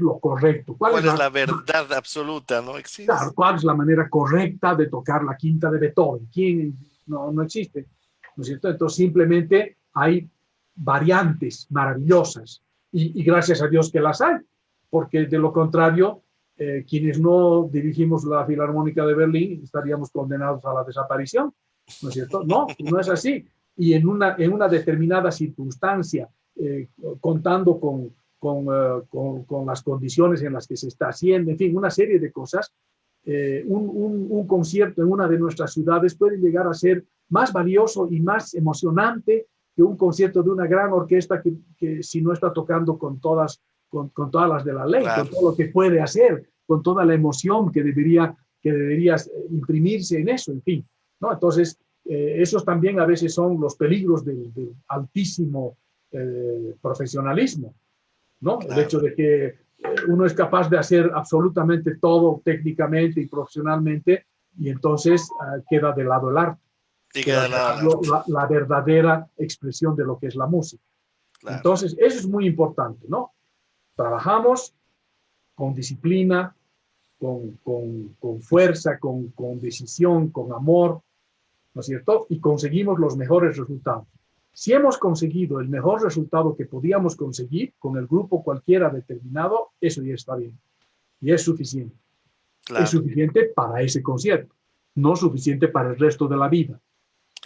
lo correcto, ¿Cuál es la verdad absoluta? No existe. Claro, cuál es la manera correcta de tocar la quinta de Beethoven. ¿Quién? No existe, ¿no es cierto? Entonces simplemente hay variantes maravillosas y gracias a Dios que las hay, porque de lo contrario, quienes no dirigimos la Filarmónica de Berlín estaríamos condenados a la desaparición, ¿no es cierto? No es así. Y en una determinada circunstancia, contando con las condiciones en las que se está haciendo, en fin, una serie de cosas, un concierto en una de nuestras ciudades puede llegar a ser más valioso y más emocionante que un concierto de una gran orquesta que si no está tocando con todas las de la ley, Claro. con todo lo que puede hacer, con toda la emoción que debería imprimirse en eso, en fin, ¿no? Entonces, esos también a veces son los peligros del altísimo profesionalismo, ¿no? Claro. El hecho de que uno es capaz de hacer absolutamente todo técnicamente y profesionalmente y entonces queda de lado el arte. Y queda de lado la verdadera expresión de lo que es la música. Claro. Entonces, eso es muy importante, ¿no? Trabajamos con disciplina, con fuerza, con decisión, con amor, ¿no es cierto? Y conseguimos los mejores resultados. Si hemos conseguido el mejor resultado que podíamos conseguir con el grupo cualquiera determinado, eso ya está bien. Y es suficiente. Claro. Es suficiente para ese concierto, no suficiente para el resto de la vida.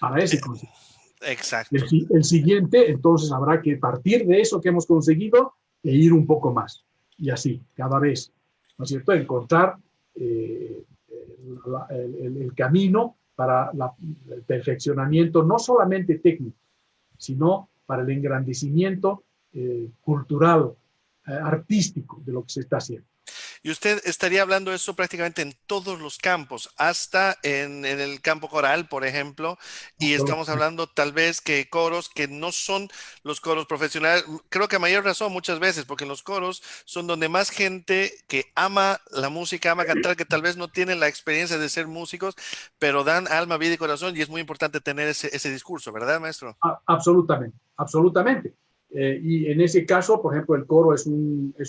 Para ese concierto. Exacto. El siguiente, entonces, habrá que partir de eso que hemos conseguido e ir un poco más. Y así, cada vez, ¿no es cierto? Encontrar el camino para el perfeccionamiento, no solamente técnico, sino para el engrandecimiento cultural, artístico de lo que se está haciendo. Y usted estaría hablando de eso prácticamente en todos los campos, hasta en el campo coral, por ejemplo, y estamos hablando tal vez que coros que no son los coros profesionales, creo que a mayor razón muchas veces, porque en los coros son donde más gente que ama la música, ama cantar, que tal vez no tienen la experiencia de ser músicos, pero dan alma, vida y corazón, y es muy importante tener ese discurso, ¿verdad, maestro? Absolutamente, absolutamente. Y en ese caso, por ejemplo, el coro es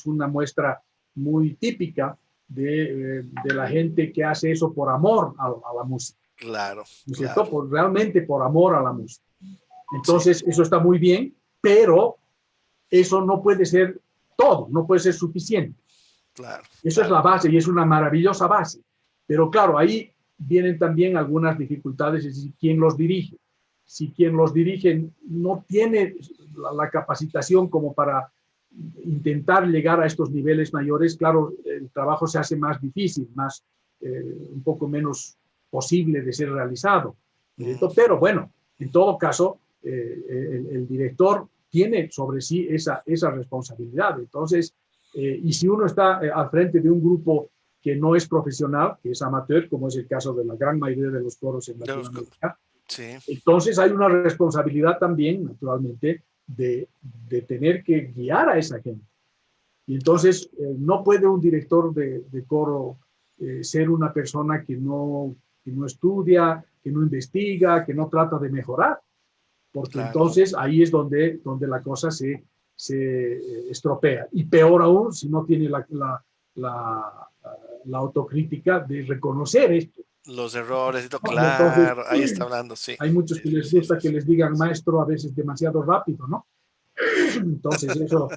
una muestra muy típica de la gente que hace eso por amor a la música. Claro. ¿No es cierto? Claro. Realmente por amor a la música. Entonces, sí, eso está muy bien, pero eso no puede ser todo, no puede ser suficiente. Claro. Eso es la base y es una maravillosa base. Pero claro, ahí vienen también algunas dificultades, es decir, ¿quién los dirige? Si quien los dirige no tiene la capacitación como para intentar llegar a estos niveles mayores, claro, el trabajo se hace más difícil, un poco menos posible de ser realizado. Pero bueno, en todo caso, el director tiene sobre sí esa responsabilidad. Entonces, y si uno está al frente de un grupo que no es profesional, que es amateur, como es el caso de la gran mayoría de los coros en Latinoamérica, sí, entonces hay una responsabilidad también, naturalmente, de tener que guiar a esa gente. Y entonces no puede un director de coro ser una persona que no estudia, que no investiga, que no trata de mejorar, porque claro, entonces ahí es donde la cosa se estropea. Y peor aún si no tiene la autocrítica de reconocer esto. Los errores y todo, claro, entonces, ahí está hablando, sí. Hay muchos que les gusta que les digan maestro a veces demasiado rápido, ¿no? Entonces eso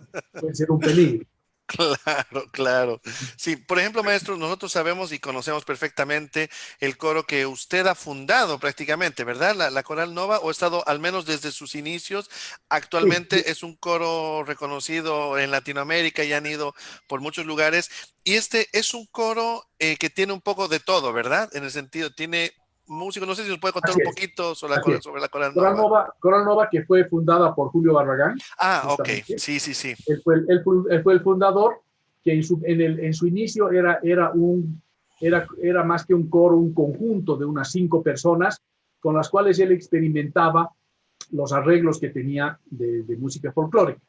puede ser un peligro. Claro, claro. Sí, por ejemplo, maestro, nosotros sabemos y conocemos perfectamente el coro que usted ha fundado prácticamente, ¿verdad? La Coral Nova, o ha estado al menos desde sus inicios. Actualmente sí, es un coro reconocido en Latinoamérica y han ido por muchos lugares. Y este es un coro que tiene un poco de todo, ¿verdad? En el sentido, tiene músicos, no sé si nos puede contar un poquito sobre la Coral Nova. Coral Nova, que fue fundada por Julio Barragán. Ah, ok, sí. Él fue el fundador, que en su inicio era más que un coro, un conjunto de unas 5 personas con las cuales él experimentaba los arreglos que tenía de música folclórica.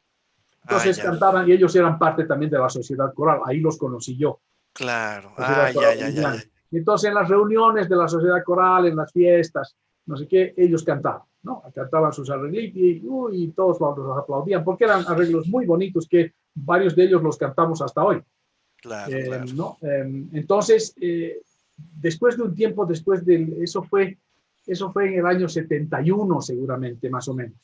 Entonces cantaban y ellos eran parte también de la sociedad coral, ahí los conocí yo. Claro, ya. Entonces en las reuniones de la sociedad coral, en las fiestas, no sé qué, ellos cantaban. ¿no? Cantaban sus arreglitos y todos los aplaudían, porque eran arreglos muy bonitos que varios de ellos los cantamos hasta hoy. Claro, claro. ¿No? Entonces, después de un tiempo, eso fue en el año 71 seguramente, más o menos.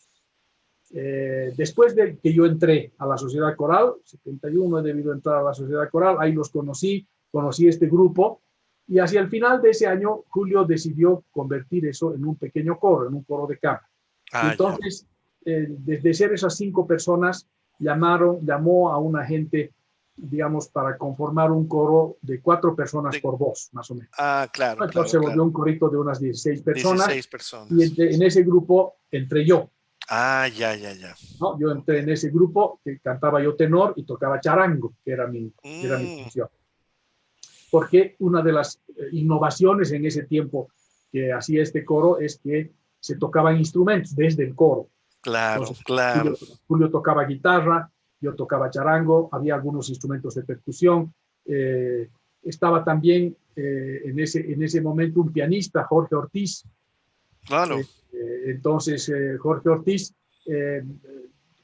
Después de que yo entré a la sociedad coral, 71 he debido entrar a la sociedad coral, ahí los conocí este grupo, y hacia el final de ese año, Julio decidió convertir eso en un pequeño coro, en un coro de cámara. Y entonces, desde ser esas 5 personas, llamó a una gente, digamos, para conformar un coro de 4 personas por voz, más o menos. Claro, Entonces claro, se volvió claro. un corito de unas 16 personas. 16 personas. Y en ese grupo entré yo. Ya. ¿No? Yo entré en ese grupo que cantaba yo tenor y tocaba charango, que era mi función. Porque una de las innovaciones en ese tiempo que hacía este coro es que se tocaban instrumentos desde el coro. Claro, entonces, claro. Julio tocaba guitarra, yo tocaba charango, había algunos instrumentos de percusión. Estaba también en ese momento un pianista, Jorge Ortiz. Claro. Entonces, Jorge Ortiz,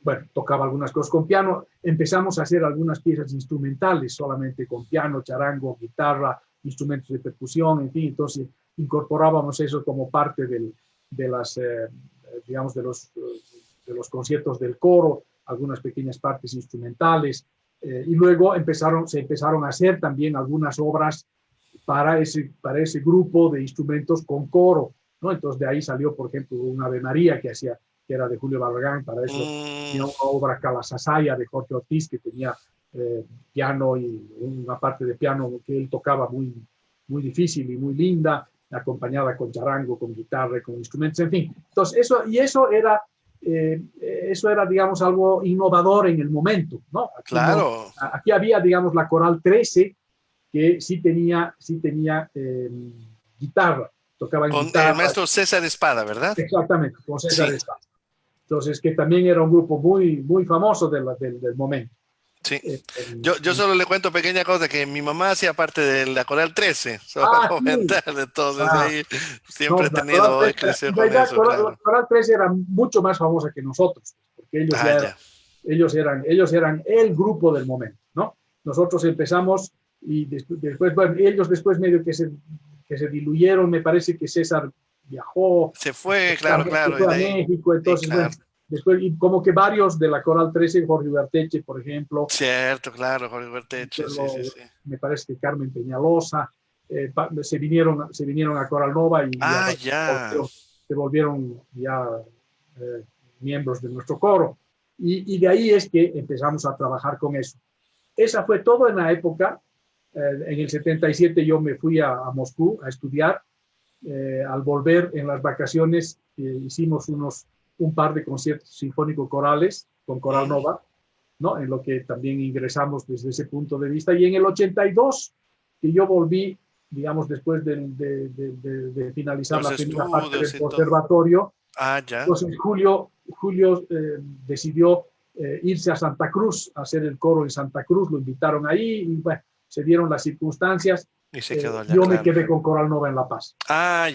bueno, tocaba algunas cosas con piano. Empezamos a hacer algunas piezas instrumentales solamente con piano, charango, guitarra, instrumentos de percusión, en fin. Entonces, incorporábamos eso como parte de las, digamos, de los conciertos del coro, algunas pequeñas partes instrumentales. Y luego se empezaron a hacer también algunas obras para ese grupo de instrumentos con coro, ¿no? Entonces de ahí salió, por ejemplo, un Ave María que era de Julio Barragán, para eso tenía una obra Calasasaya de Jorge Ortiz que tenía piano y una parte de piano que él tocaba muy, muy difícil y muy linda, acompañada con charango, con guitarra, con instrumentos, en fin. Entonces eso era, digamos, algo innovador en el momento, ¿no? Claro. Aquí había, digamos, la Coral 13, que sí tenía guitarra, tocaban Con guitarra. el maestro César Espada, ¿verdad? Exactamente, con César Espada. Entonces, que también era un grupo muy, muy famoso del momento. Sí. Yo solo le cuento pequeña cosa, que mi mamá hacía parte de la Coral 13, solo comentar, entonces ahí siempre he tenido hoy crecer con eso, claro. La Coral 13 era mucho más famosa que nosotros, porque ellos eran el grupo del momento, ¿no? Nosotros empezamos y después, bueno, ellos después medio que se diluyeron, me parece que César viajó. Se fue, claro. Fue a México, entonces, bueno, después, y como que varios de la Coral 13, Jorge Ugarteche, por ejemplo. Cierto, claro, Jorge Ugarteche, sí. Me parece que Carmen Peñalosa, se vinieron a Coral Nova y se volvieron ya miembros de nuestro coro. Y de ahí es que empezamos a trabajar con eso. Esa fue todo en la época. En el 77 yo me fui a Moscú a estudiar. Al volver en las vacaciones hicimos un par de conciertos sinfónico-corales con Coral Nova, ¿no? En lo que también ingresamos desde ese punto de vista. Y en el 82, que yo volví, digamos, después de finalizar la primera parte del conservatorio, entonces Julio decidió irse a Santa Cruz, a hacer el coro en Santa Cruz, lo invitaron ahí y bueno, se dieron las circunstancias. Y se quedó allá, yo me quedé con Coral Nova en La Paz.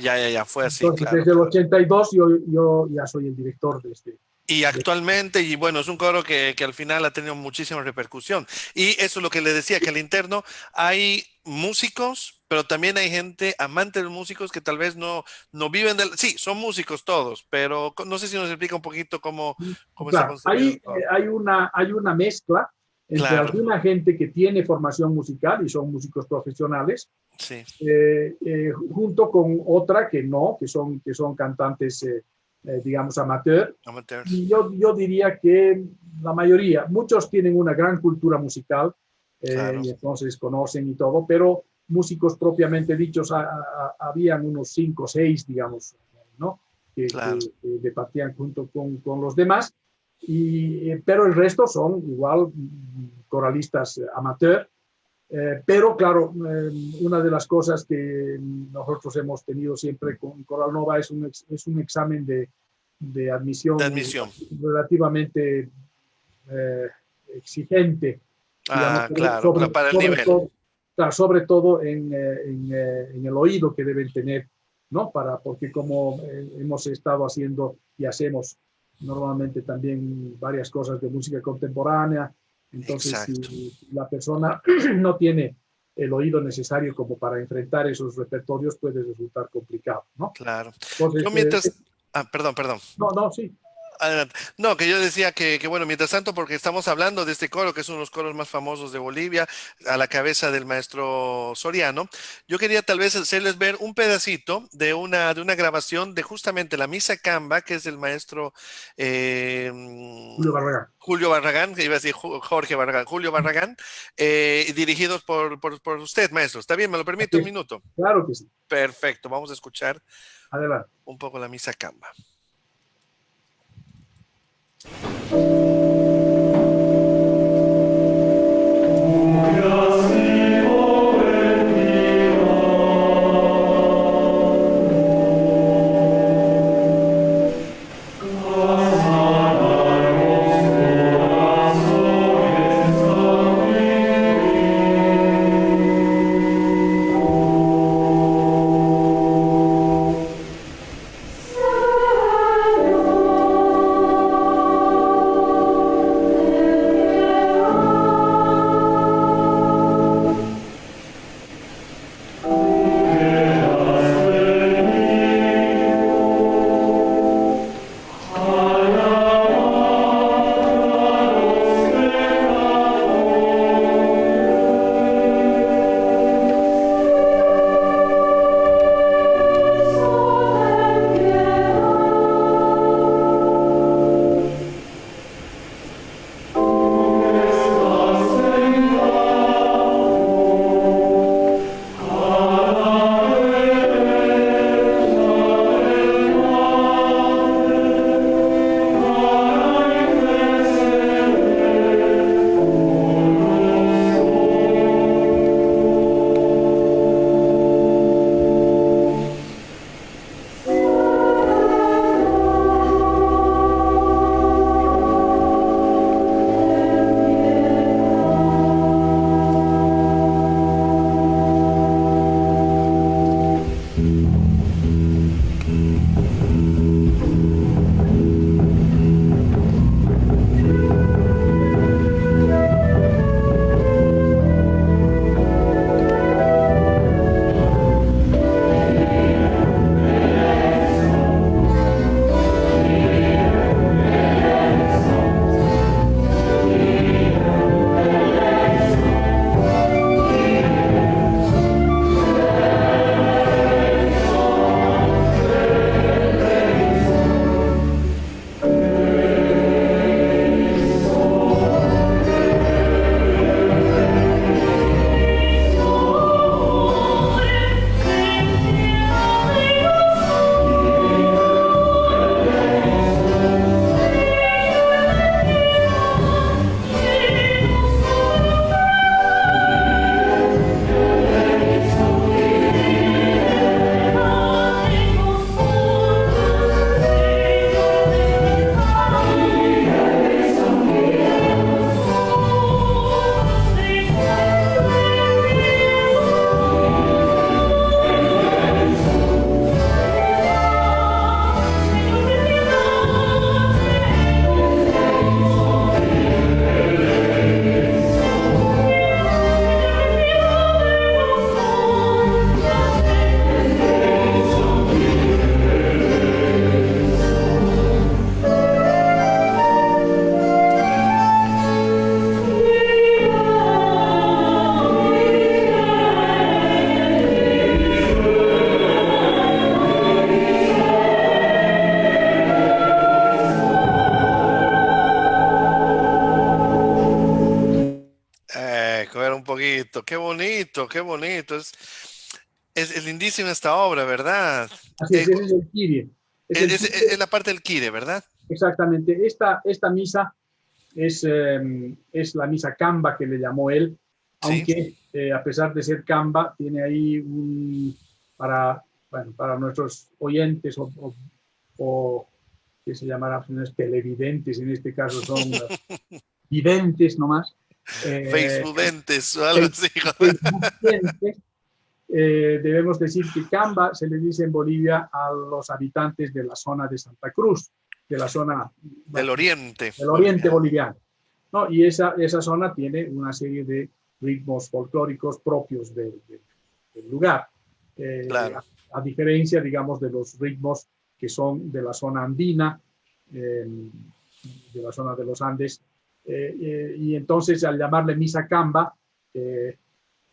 Ya, fue así. Entonces, claro, desde el 82 yo ya soy el director de este. Y actualmente, y bueno, es un coro que al final ha tenido muchísima repercusión. Y eso es lo que le decía, que al interno hay músicos, pero también hay gente amante de los músicos que tal vez no viven del... Sí, son músicos todos, pero no sé si nos explica un poquito cómo está concebido el coro. Hay una mezcla entre alguna gente que tiene formación musical y son músicos profesionales, sí. Junto con otra que no, que son cantantes, digamos, amateur. Y yo diría que la mayoría, muchos tienen una gran cultura musical, y entonces conocen y todo, pero músicos propiamente dichos habían unos 5 o 6, digamos, ¿no? Que departían junto con los demás. Pero el resto son igual coralistas amateur, pero claro, una de las cosas que nosotros hemos tenido siempre con Coral Nova es un examen de admisión relativamente exigente, digamos, sobre todo en el oído que deben tener ¿no? Porque como hemos estado haciendo y hacemos normalmente también varias cosas de música contemporánea, entonces Exacto. si la persona no tiene el oído necesario como para enfrentar esos repertorios, puede resultar complicado, ¿no? Claro. Yo Entonces, mientras... perdón, perdón. no, no, sí, Adelante. No, que yo decía que, bueno, mientras tanto, porque estamos hablando de este coro, que es uno de los coros más famosos de Bolivia, a la cabeza del maestro Soriano, yo quería tal vez hacerles ver un pedacito de una grabación de justamente la Misa Camba, que es del maestro eh, Julio Barragán. Julio Barragán, que iba a decir Jorge Barragán, Julio Barragán, dirigidos por usted, maestro. ¿Está bien? ¿Me lo permite Así un es. minuto? Claro que sí. Perfecto, vamos a escuchar Adelante. un poco la Misa Camba. Coger un poquito. Qué bonito, qué bonito. Es lindísima esta obra, ¿verdad? Así es, ese es el Kyrie. Es el Kyrie, Es la parte del Kire, ¿verdad? exactamente. Esta misa es la misa Camba que le llamó él, Sí. aunque a pesar de ser Camba, tiene ahí para, bueno, para nuestros oyentes o que se llamarán televidentes, en este caso son videntes nomás, Facebookentes o algo face- así. facebookientes, debemos decir que camba se le dice en Bolivia a los habitantes de la zona de Santa Cruz, de la zona Del oriente del oriente boliviano, ¿no? Y esa zona tiene una serie de ritmos folclóricos propios del lugar, Claro. a diferencia, digamos, de los ritmos que son de la zona andina, de la zona de los Andes, y entonces al llamarle misa camba,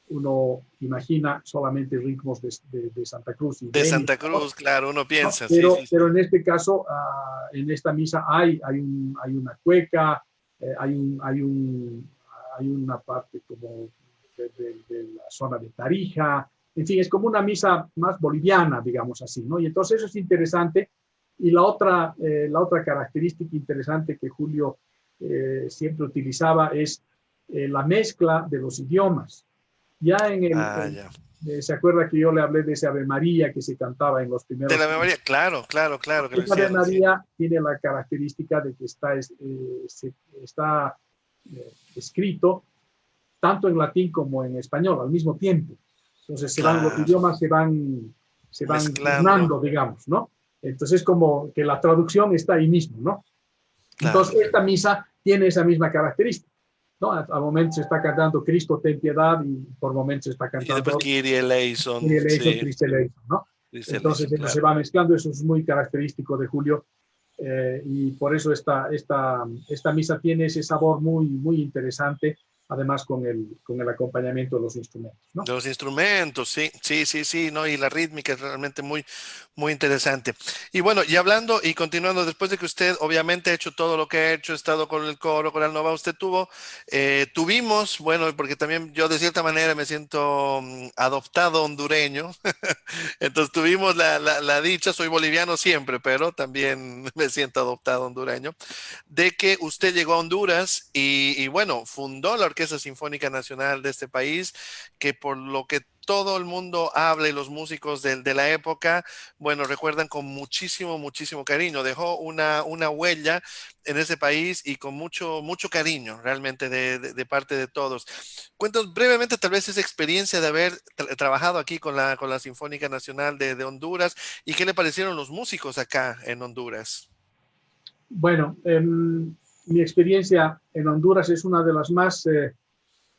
uno imagina solamente ritmos de Santa Cruz y De Beni, Santa ¿no? Cruz, claro, uno ¿No? piensa, sí, sí, sí. Pero en este caso, en esta misa hay una cueca, hay una parte como de la zona de Tarija, en fin, es como una misa más boliviana, digamos así, ¿no? Y entonces eso es interesante. Y la otra característica interesante que Julio siempre utilizaba es la mezcla de los idiomas. Ya Ah, ya. ¿se acuerda que yo le hablé de esa Ave María que se cantaba en los De primeros la tiempos? memoria, claro, claro, claro que lo Esa Ave hicieron, sí. María tiene la característica de que está escrito tanto en latín como en español al mismo tiempo. Entonces los Claro, idiomas se van mezclando, turnando, digamos, ¿no? Entonces es como que la traducción está ahí mismo, ¿no? claro. Entonces esta misa tiene esa misma característica, ¿no? A momentos se está cantando Cristo ten piedad y por momentos se está Y después cantando Kyrie eleison, Kyrie eleison, sí, Christe eleison, ¿no? dice Entonces eleison, eso se claro. va mezclando, eso es muy característico de Julio, y por eso esta misa tiene ese sabor muy, muy interesante, además con el acompañamiento de los instrumentos, ¿no? De los instrumentos, sí, sí, sí, sí, ¿no? Y la rítmica es realmente muy, muy interesante. Y bueno, y hablando y continuando, después de que usted obviamente ha hecho todo lo que ha hecho, ha estado con el coro, con el Nova, tuvimos, bueno, porque también yo de cierta manera me siento adoptado hondureño, entonces tuvimos la dicha, soy boliviano siempre, pero también me siento adoptado hondureño, de que usted llegó a Honduras y bueno, fundó la Orquesta Sinfónica Nacional de este país, que por lo que todo el mundo habla y los músicos de la época, bueno, recuerdan con muchísimo, muchísimo cariño. Dejó una huella en ese país y con mucho, mucho cariño realmente de parte de todos. Cuéntanos brevemente tal vez esa experiencia de haber trabajado aquí con la Sinfónica Nacional de Honduras y qué le parecieron los músicos acá en Honduras. Bueno, mi experiencia en Honduras es una de las más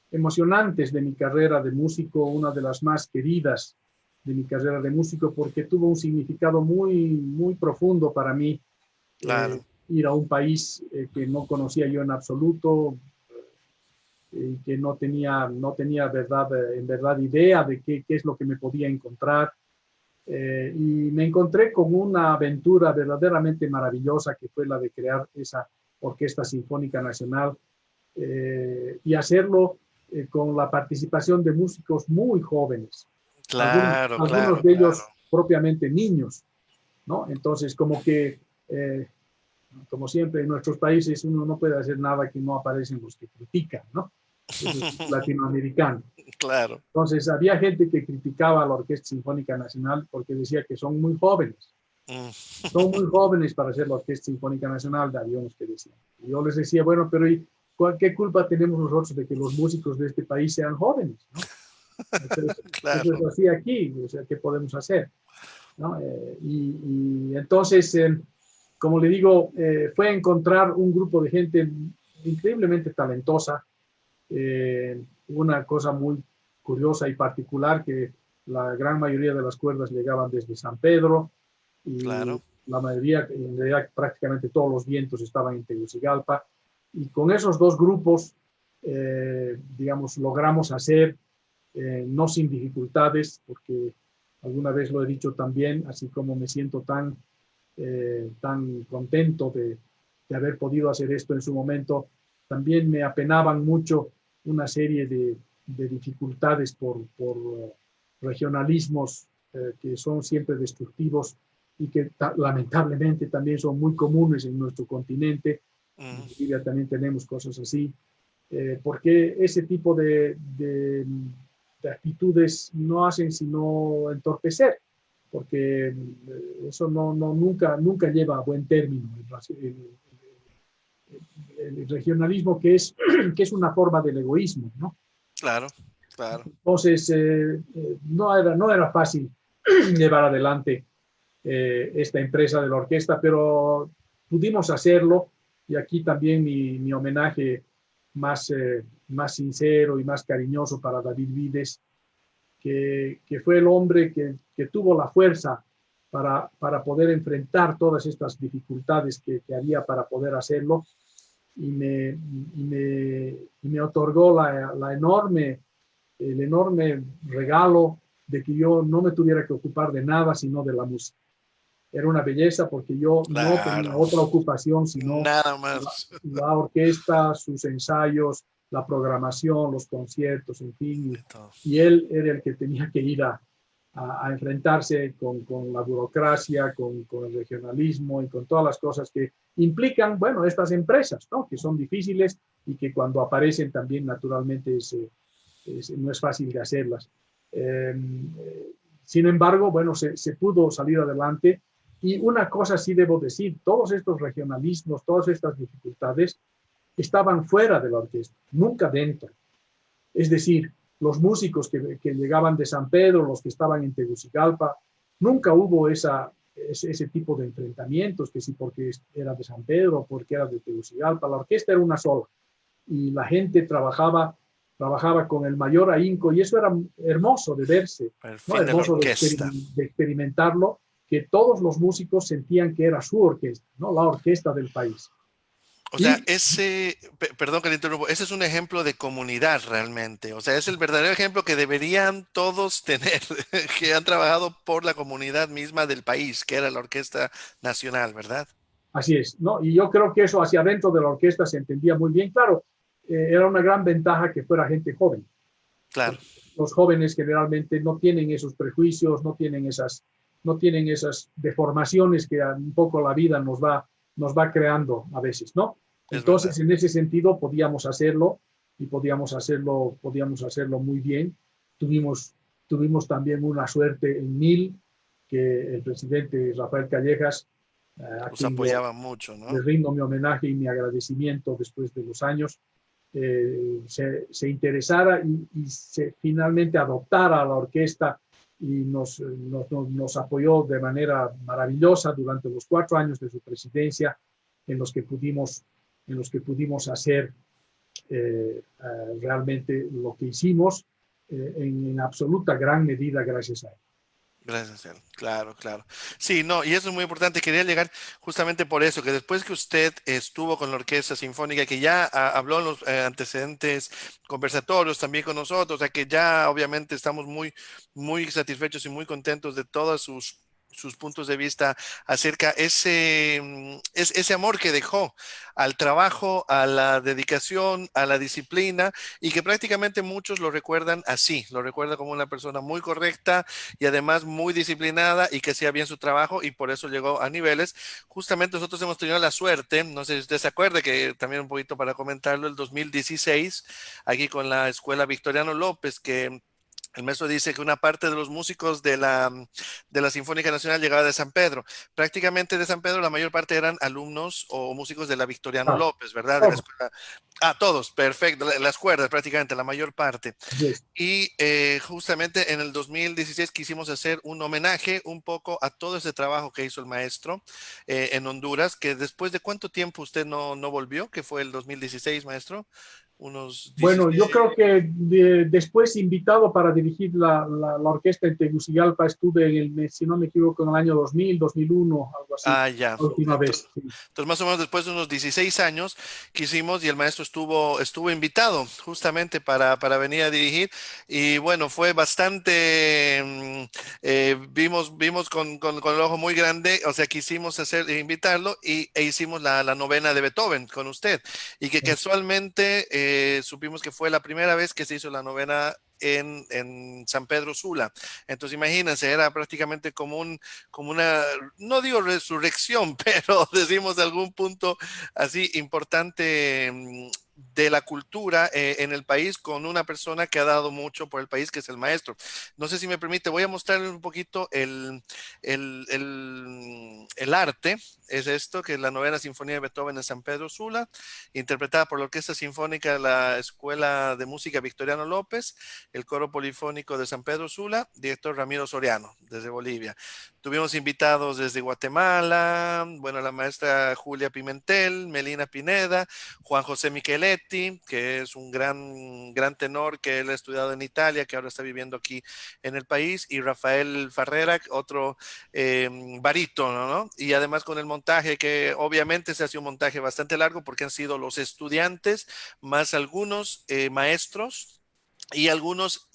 emocionantes de mi carrera de músico, una de las más queridas de mi carrera de músico, porque tuvo un significado muy, muy profundo para mí, Claro. ir a un país que no conocía yo en absoluto, que no tenía verdad, en verdad idea de qué es lo que me podía encontrar. Y me encontré con una aventura verdaderamente maravillosa que fue la de crear esa Orquesta Sinfónica Nacional, y hacerlo con la participación de músicos muy jóvenes, Claro, algunos claro, de claro. ellos propiamente niños, ¿no? Entonces, como que, como siempre en nuestros países, uno no puede hacer nada que no aparecen los que critican, ¿no? Eso es latinoamericano. Claro. Entonces, había gente que criticaba a la Orquesta Sinfónica Nacional porque decía que son muy jóvenes. Mm. Son muy jóvenes para hacer la Orquesta Sinfónica Nacional, había unos que decían. Y yo les decía, bueno, pero ¿qué culpa tenemos nosotros de que los músicos de este país sean jóvenes, ¿no? Eso es Claro. así aquí, o sea, ¿qué podemos hacer? ¿No? Y entonces, como le digo, fue encontrar un grupo de gente increíblemente talentosa, una cosa muy curiosa y particular, que la gran mayoría de las cuerdas llegaban desde San Pedro y Claro. la mayoría, en realidad prácticamente todos los vientos estaban en Tegucigalpa. Y con esos dos grupos, digamos, logramos hacer, no sin dificultades, porque alguna vez lo he dicho también, así como me siento tan contento de haber podido hacer esto en su momento, también me apenaban mucho una serie de dificultades por regionalismos que son siempre destructivos y que lamentablemente también son muy comunes en nuestro continente. En Mm. Bolivia también tenemos cosas así, porque ese tipo de actitudes no hacen sino entorpecer, porque eso nunca lleva a buen término el regionalismo, que es una forma del egoísmo, ¿no? Claro. claro. Entonces, no era fácil llevar adelante esta empresa de la orquesta, pero pudimos hacerlo y aquí también mi homenaje más sincero y más cariñoso para David Vides, que fue el hombre que tuvo la fuerza para poder enfrentar todas estas dificultades que había para poder hacerlo y me otorgó el enorme regalo de que yo no me tuviera que ocupar de nada sino de la música. Era una belleza porque yo no tenía Claro, otra ocupación sino nada la, más. la orquesta, sus ensayos, la programación, los conciertos, en fin. Y él era el que tenía que ir a enfrentarse con la burocracia, con el regionalismo y con todas las cosas que implican, bueno, estas empresas, ¿no? Que son difíciles y que cuando aparecen también naturalmente no es fácil de hacerlas. Eh, Sin embargo, bueno, se pudo salir adelante. Y una cosa sí debo decir, todos estos regionalismos, todas estas dificultades estaban fuera de la orquesta, nunca dentro. Es decir, los músicos que llegaban de San Pedro, los que estaban en Tegucigalpa, nunca hubo ese tipo de enfrentamientos, que si porque era de San Pedro o porque era de Tegucigalpa, la orquesta era una sola y la gente trabajaba con el mayor ahínco y eso era hermoso de verse, El ¿no? fin de la Hermoso orquesta. de experimentarlo, que todos los músicos sentían que era su orquesta, ¿no? La orquesta del país. O sea, Y perdón que le interrumpo, ese es un ejemplo de comunidad realmente. O sea, es el verdadero ejemplo que deberían todos tener, que han trabajado por la comunidad misma del país, que era la Orquesta Nacional, ¿verdad? así es, ¿no? Y yo creo que eso hacia adentro de la orquesta se entendía muy bien. Claro, era una gran ventaja que fuera gente joven, Claro, porque los jóvenes generalmente no tienen esos prejuicios, no tienen esas deformaciones que un poco la vida nos va creando a veces, ¿no? es verdad. Entonces, en ese sentido, podíamos hacerlo y podíamos hacerlo muy bien. Tuvimos, tuvimos también una suerte en Mil, que el presidente Rafael Callejas, a Los quien yo apoyaba mucho, le ¿no? rindo mi homenaje y mi agradecimiento después de los años, se interesara y finalmente adoptara a la orquesta y nos apoyó de manera maravillosa durante los 4 años de su presidencia en los que pudimos hacer realmente lo que hicimos en absoluta gran medida gracias a él. Gracias a él. Claro, claro. Sí, no, y eso es muy importante. Quería llegar justamente por eso, que después que usted estuvo con la Orquesta Sinfónica, que ya habló en los antecedentes conversatorios también con nosotros, o sea que ya obviamente estamos muy, muy satisfechos y muy contentos de todos sus puntos de vista acerca ese amor que dejó al trabajo, a la dedicación, a la disciplina, y que prácticamente muchos lo recuerdan así, lo recuerdan como una persona muy correcta y además muy disciplinada y que hacía bien su trabajo y por eso llegó a niveles. Justamente nosotros hemos tenido la suerte, no sé si usted se acuerda, que también un poquito para comentarlo, el 2016, aquí con la Escuela Victoriano López, que el maestro dice que una parte de los músicos de la Sinfónica Nacional llegaba de San Pedro. Prácticamente de San Pedro la mayor parte eran alumnos o músicos de la Victoriano Claro, López, ¿verdad? De la todos, escuela. Ah, todos, perfecto. Las cuerdas prácticamente, la mayor parte. yes. Y justamente en el 2016 quisimos hacer un homenaje un poco a todo ese trabajo que hizo el maestro en Honduras, que después de cuánto tiempo usted no volvió, que fue el 2016, maestro, unos Bueno, 16. yo creo que después invitado para dirigir la orquesta en Tegucigalpa estuve si no me equivoco, en el año 2000, 2001, algo así, Ah, ya. la última vez. Sí. Entonces, más o menos después de unos 16 años que hicimos y el maestro estuvo invitado justamente para venir a dirigir y bueno, fue bastante, vimos con el ojo muy grande, o sea, quisimos invitarlo e hicimos la novena de Beethoven con usted y que casualmente supimos que fue la primera vez que se hizo la novena en San Pedro Sula. Entonces, imagínense, era prácticamente como una, no digo resurrección, pero decimos de algún punto así importante de la cultura en el país con una persona que ha dado mucho por el país, que es el maestro. No sé si me permite, voy a mostrarles un poquito el arte. Es esto, que es la novena sinfonía de Beethoven en San Pedro Sula, interpretada por la Orquesta Sinfónica de la Escuela de Música Victoriano López, el Coro Polifónico de San Pedro Sula, director Ramiro Soriano, desde Bolivia. Tuvimos invitados desde Guatemala, bueno, la maestra Julia Pimentel, Melina Pineda, Juan José Micheletti, que es un gran tenor que él ha estudiado en Italia, que ahora está viviendo aquí en el país, y Rafael Farrera, otro barítono, ¿no? Y además con el montaje, que obviamente se hace un montaje bastante largo porque han sido los estudiantes más algunos maestros y algunos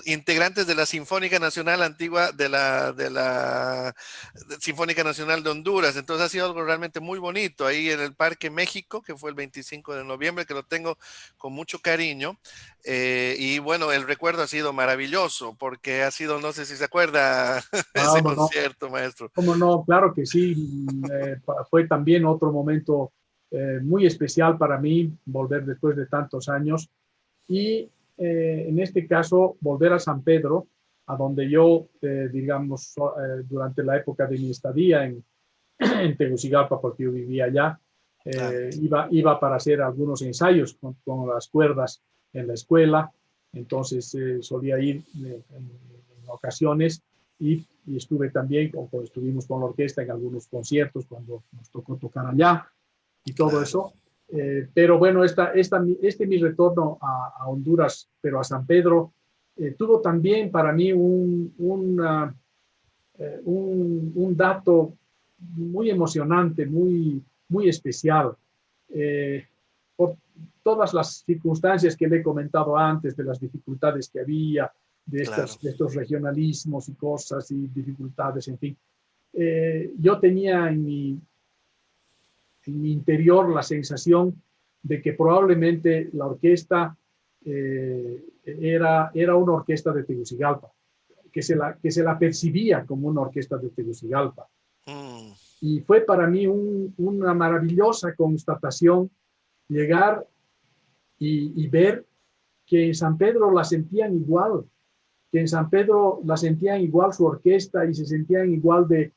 integrantes de la Sinfónica Nacional Antigua de la Sinfónica Nacional de Honduras. Entonces ha sido algo realmente muy bonito ahí en el Parque México, que fue el 25 de noviembre, que lo tengo con mucho cariño. Y bueno, el recuerdo ha sido maravilloso porque ha sido, no sé si se acuerda, ese Cómo no, concierto, maestro. cómo no, claro que sí. Fue también otro momento muy especial para mí volver después de tantos años y en este caso volver a San Pedro, a donde yo, digamos, durante la época de mi estadía en Tegucigalpa, porque yo vivía allá, Claro. iba para hacer algunos ensayos con las cuerdas en la escuela, entonces solía ir en ocasiones y estuve también, o estuvimos con la orquesta en algunos conciertos cuando nos tocó tocar allá y todo Claro. eso. Pero bueno, mi retorno a Honduras, pero a San Pedro, tuvo también para mí un dato muy emocionante, muy especial. Eh, por todas las circunstancias que le he comentado antes, de las dificultades que había, Claro. de estos regionalismos y cosas y dificultades, en fin. Yo tenía en mi interior la sensación de que probablemente la orquesta era una orquesta de Tegucigalpa, que se la percibía como una orquesta de Tegucigalpa. Mm, Y fue para mí una maravillosa constatación llegar y ver que en San Pedro la sentían igual, que en San Pedro la sentían igual su orquesta y se sentían igual de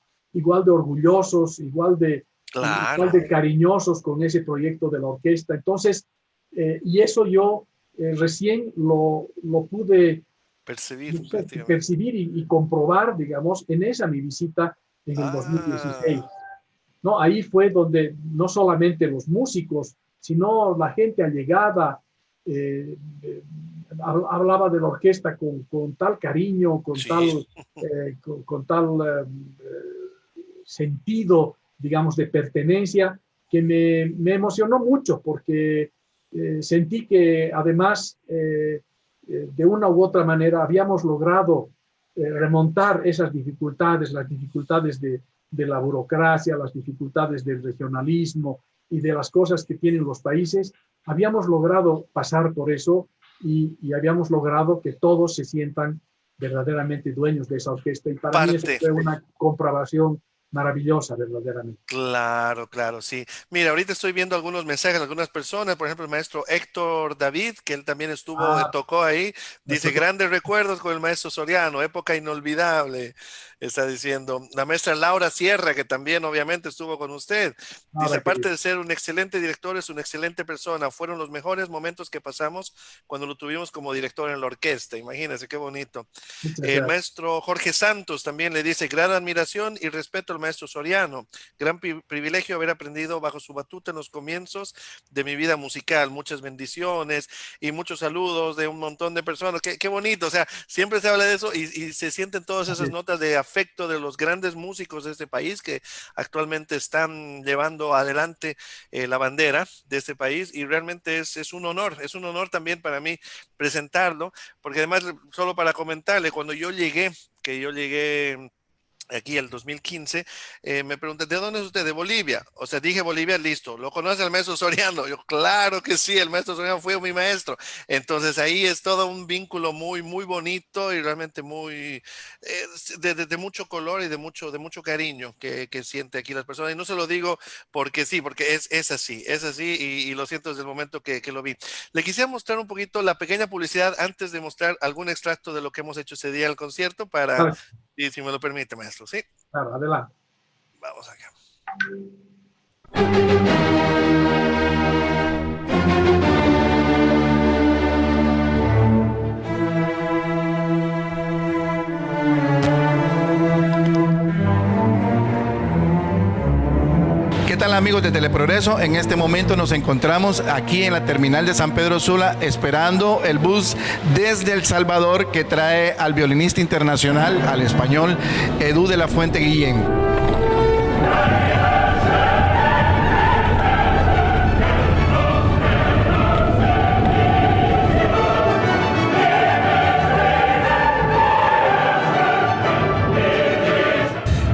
orgullosos, igual claro. de cariñosos con ese proyecto de la orquesta. Entonces, y eso yo recién lo pude Percibir prácticamente. percibir y comprobar, digamos, en esa mi visita en el 2016. Ah, ¿No? Ahí fue donde no solamente los músicos, sino la gente allegada eh, eh, hablaba de la orquesta con tal cariño, sí. con tal sentido, digamos, de pertenencia, que me emocionó mucho porque sentí que además, de una u otra manera, habíamos logrado remontar esas dificultades, las dificultades de la burocracia, las dificultades del regionalismo y de las cosas que tienen los países, habíamos logrado pasar por eso y habíamos logrado que todos se sientan verdaderamente dueños de esa orquesta. Y para mí eso Parte. fue una comprobación maravillosa, verdaderamente. Claro, claro, sí. Mira, ahorita estoy viendo algunos mensajes de algunas personas, por ejemplo, el maestro Héctor David, que él también estuvo, Ah, tocó ahí, dice, nuestro, grandes recuerdos con el maestro Soriano, época inolvidable, está diciendo. La maestra Laura Sierra, que también obviamente estuvo con usted, dice, ahora aparte que de ser un excelente director, es una excelente persona, fueron los mejores momentos que pasamos cuando lo tuvimos como director en la orquesta, imagínense qué bonito. muchas El gracias. maestro Jorge Santos también le dice, gran admiración y respeto al maestro Soriano. Gran privilegio haber aprendido bajo su batuta en los comienzos de mi vida musical. Muchas bendiciones y muchos saludos de un montón de personas. Qué bonito. O sea, siempre se habla de eso y se sienten todas Así esas es. notas de afecto de los grandes músicos de este país que actualmente están llevando adelante la bandera de este país y realmente es un honor también para mí presentarlo, porque además, solo para comentarle, cuando yo llegué, que yo llegué aquí el 2015, me pregunté, ¿de dónde es usted? De Bolivia. O sea, dije Bolivia, listo. ¿Lo conoce el maestro Soriano? Yo, claro que sí, el maestro Soriano fue mi maestro. Entonces ahí es todo un vínculo muy, muy bonito y realmente muy, de mucho color y de mucho cariño que siente aquí las personas. Y no se lo digo porque sí, porque es así y lo siento desde el momento que lo vi. Le quisiera mostrar un poquito la pequeña publicidad antes de mostrar algún extracto de lo que hemos hecho ese día en el concierto para Claro, y si me lo permite, maestro, ¿sí? claro, adelante. Vamos acá. ¿Qué tal amigos de Teleprogreso? En este momento nos encontramos aquí en la terminal de San Pedro Sula esperando el bus desde El Salvador que trae al violinista internacional, al español Edu de la Fuente Guillén.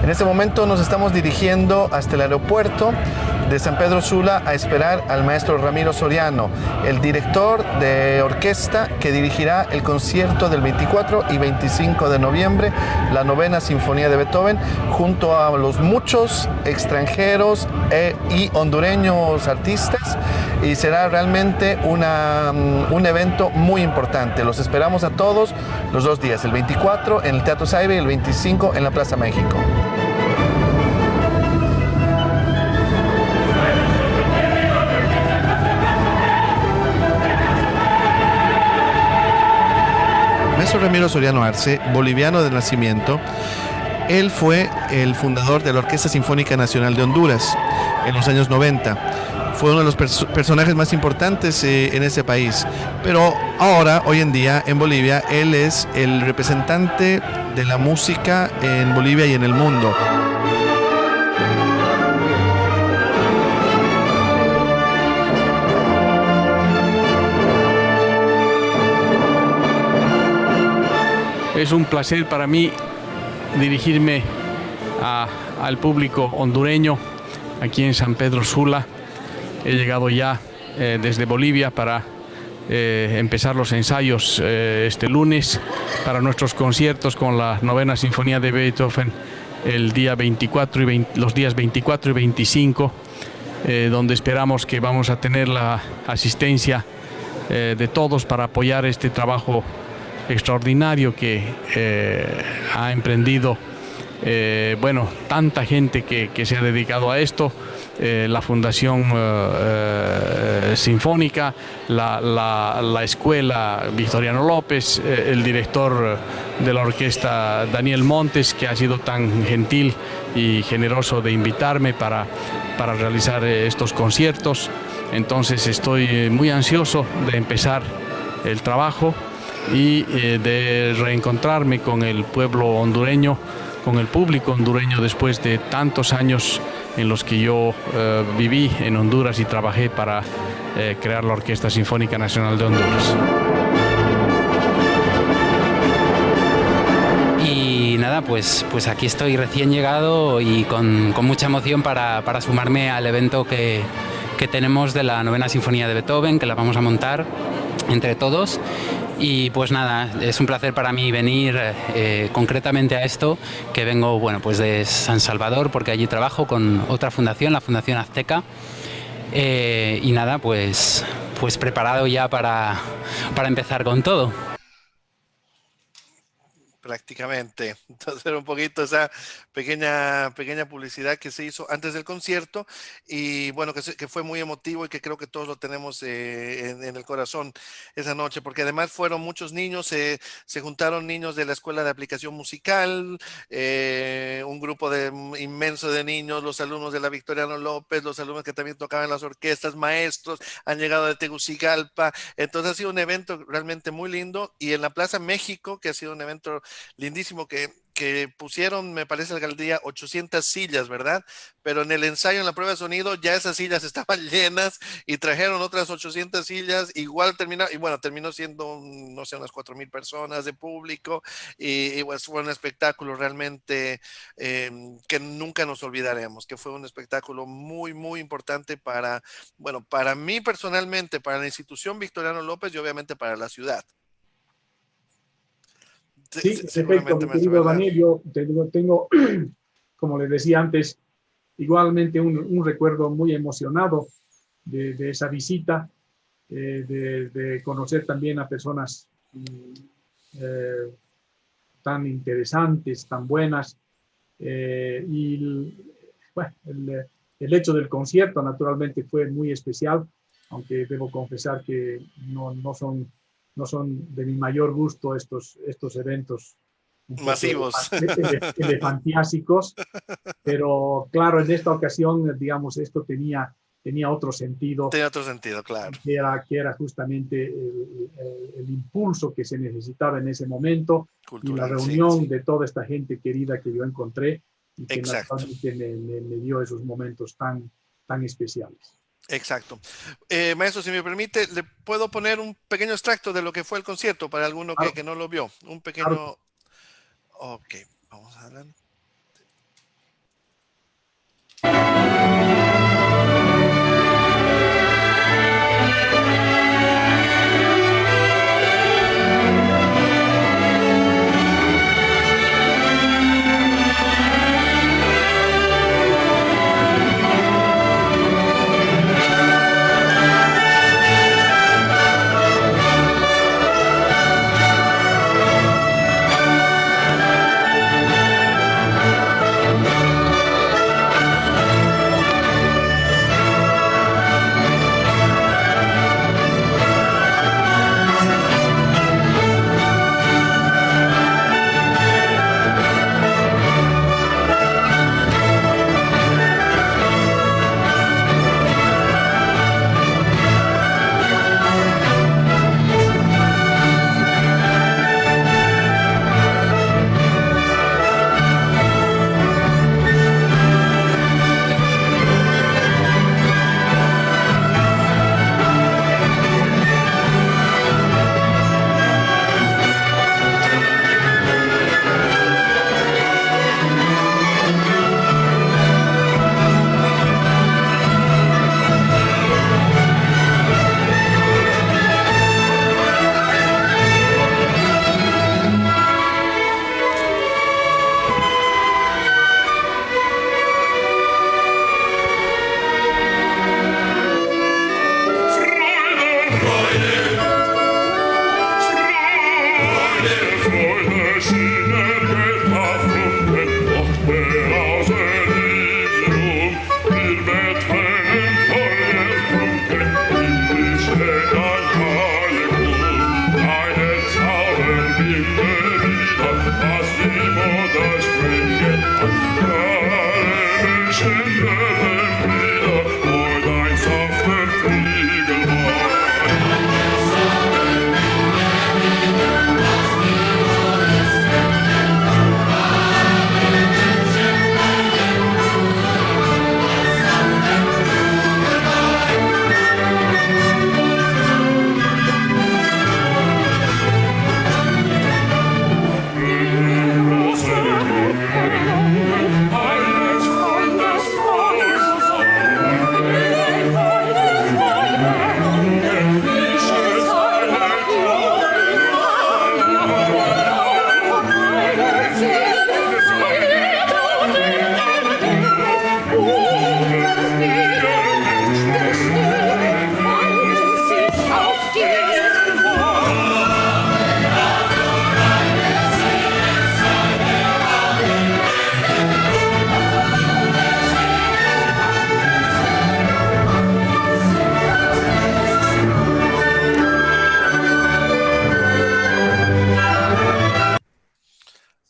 En este momento nos estamos dirigiendo hasta el aeropuerto de San Pedro Sula a esperar al maestro Ramiro Soriano, el director de orquesta que dirigirá el concierto del 24 y 25 de noviembre, la novena Sinfonía de Beethoven, junto a los muchos extranjeros y hondureños artistas, y será realmente un evento muy importante. Los esperamos a todos los 2 días, el 24 en el Teatro Saibe y el 25 en la Plaza México. Maestro Ramiro Soriano Arce, boliviano de nacimiento, él fue el fundador de la Orquesta Sinfónica Nacional de Honduras en los años 90. Fue uno de los personajes más importantes en ese país. Pero ahora, hoy en día, en Bolivia, él es el representante de la música en Bolivia y en el mundo. Es un placer para mí dirigirme al público hondureño aquí en San Pedro Sula. He llegado ya desde Bolivia para empezar los ensayos este lunes para nuestros conciertos con la novena Sinfonía de Beethoven el día 24 los días 24 y 25, donde esperamos que vamos a tener la asistencia de todos para apoyar este trabajo extraordinario que ha emprendido tanta gente que se ha dedicado a esto, la Fundación Sinfónica, la Escuela Victoriano López, el director de la orquesta Daniel Montes, que ha sido tan gentil y generoso de invitarme para realizar estos conciertos. Entonces estoy muy ansioso de empezar el trabajo y de reencontrarme con el pueblo hondureño, con el público hondureño después de tantos años en los que yo viví en Honduras y trabajé para crear la Orquesta Sinfónica Nacional de Honduras. Y nada, pues aquí estoy recién llegado y con mucha emoción para sumarme al evento que tenemos de la novena Sinfonía de Beethoven, que la vamos a montar entre todos. Y pues nada, es un placer para mí venir concretamente a esto, que vengo pues de San Salvador, porque allí trabajo con otra fundación, la Fundación Azteca, y nada, pues preparado ya para empezar con todo. Prácticamente. Entonces era un poquito esa pequeña publicidad que se hizo antes del concierto y bueno, que fue muy emotivo y que creo que todos lo tenemos en el corazón esa noche, porque además fueron muchos niños, se juntaron niños de la Escuela de Aplicación Musical, un grupo inmenso de niños, los alumnos de la Victoriano López, los alumnos que también tocaban las orquestas, maestros, han llegado de Tegucigalpa. Entonces ha sido un evento realmente muy lindo y en la Plaza México, que ha sido un evento lindísimo que pusieron, me parece, la alcaldía 800 sillas, ¿verdad? Pero en el ensayo, en la prueba de sonido, ya esas sillas estaban llenas y trajeron otras 800 sillas, igual terminó, y bueno, terminó siendo, no sé, unas 4,000 personas de público y pues fue un espectáculo realmente que nunca nos olvidaremos, que fue un espectáculo muy, muy importante para, bueno, para mí personalmente, para la institución Victoriano López y obviamente para la ciudad. Sí, en efecto, mi querido Daniel, yo tengo, como les decía antes, igualmente un recuerdo muy emocionado de esa visita, de conocer también a personas tan interesantes, tan buenas, y bueno, el hecho del concierto naturalmente fue muy especial, aunque debo confesar que no son de mi mayor gusto estos eventos masivos, elefantiásicos, pero claro, en esta ocasión, digamos, esto tenía otro sentido. Tenía otro sentido, claro. Que era justamente el impulso que se necesitaba en ese momento, cultural, y la reunión sí. de toda esta gente querida que yo encontré y que naturalmente me dio esos momentos tan especiales. Exacto. Maestro, si me permite, ¿le puedo poner un pequeño extracto de lo que fue el concierto para alguno que no lo vio? Un pequeño... Claro. Ok, vamos adelante.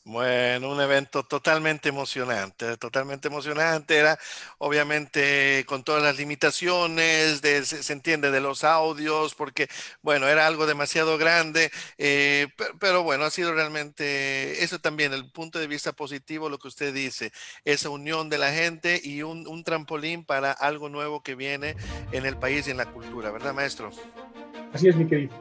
Bueno, un evento totalmente emocionante, totalmente emocionante. Era obviamente con todas las limitaciones, se entiende, de los audios, porque bueno, era algo demasiado grande, pero bueno, ha sido realmente eso también, el punto de vista positivo, lo que usted dice, esa unión de la gente y un trampolín para algo nuevo que viene en el país y en la cultura, ¿verdad, maestro? Así es, mi querido.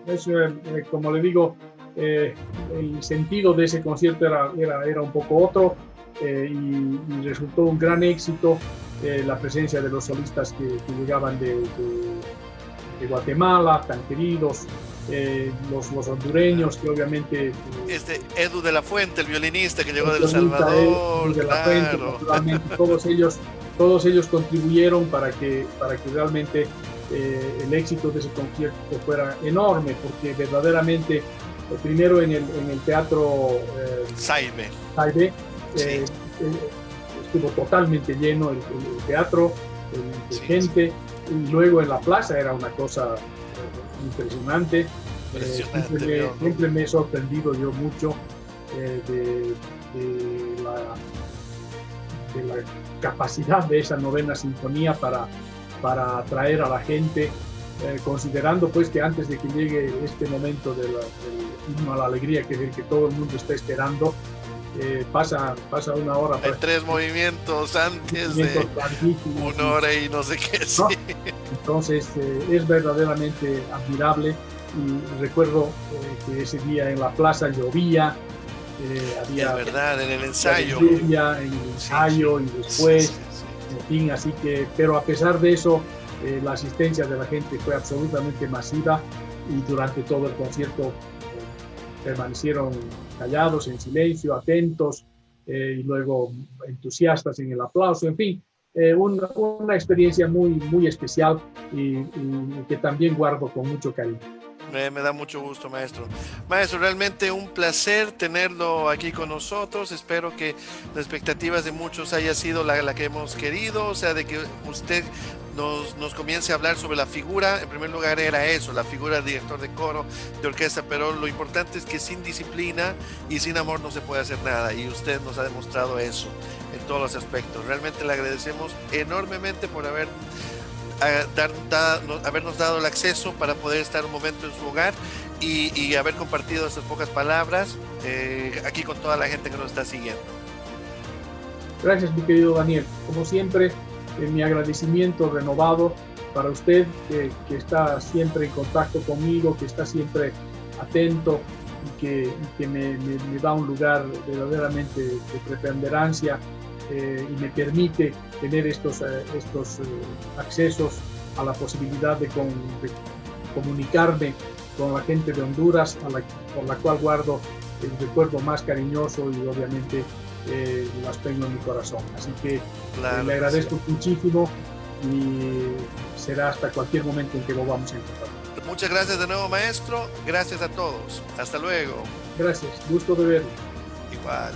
Como le digo, eh, el sentido de ese concierto era un poco otro y resultó un gran éxito la presencia de los solistas que llegaban de Guatemala, tan queridos, los hondureños que obviamente... Este Edu de la Fuente, el violinista que llegó de El Edu Salvador, de la Fuente, claro. naturalmente, todos ellos contribuyeron para que realmente el éxito de ese concierto fuera enorme, porque verdaderamente, primero en el teatro Saibe. Sí. Estuvo totalmente lleno el teatro de gente, y luego en la plaza era una cosa impresionante. Siempre me he sorprendido yo mucho de la capacidad de esa novena sinfonía para atraer a la gente, considerando pues que antes de que llegue este momento del himno a la alegría, que es el que todo el mundo está esperando, pasa una hora. Hay 3 movimientos antes de 1 hora y no sé qué. ¿No? Sí. Entonces es verdaderamente admirable, y recuerdo que ese día en la plaza llovía, había... Es verdad, en el ensayo. Lluvia, en el ensayo, y después... En fin, así que, pero a pesar de eso, la asistencia de la gente fue absolutamente masiva, y durante todo el concierto permanecieron callados, en silencio, atentos, y luego entusiastas en el aplauso. En fin, una experiencia muy, muy especial y que también guardo con mucho cariño. Me da mucho gusto, maestro. Maestro, realmente un placer tenerlo aquí con nosotros. Espero que las expectativas de muchos haya sido la que hemos querido, o sea, de que usted nos comience a hablar sobre la figura. En primer lugar era eso, la figura del director de coro, de orquesta, pero lo importante es que sin disciplina y sin amor no se puede hacer nada, y usted nos ha demostrado eso en todos los aspectos. Realmente le agradecemos enormemente por habernos dado el acceso para poder estar un momento en su hogar y haber compartido estas pocas palabras aquí con toda la gente que nos está siguiendo. Gracias, mi querido Daniel. Como siempre, mi agradecimiento renovado para usted, que está siempre en contacto conmigo, que está siempre atento, y que me da un lugar verdaderamente de preponderancia, y me permite tener estos accesos a la posibilidad de comunicarme con la gente de Honduras, por la cual guardo el recuerdo más cariñoso, y obviamente las tengo en mi corazón. Así que claro, le agradezco muchísimo, y será hasta cualquier momento en que volvamos a encontrar. Muchas gracias de nuevo, maestro. Gracias a todos. Hasta luego. Gracias. Gusto de verlo. Igual.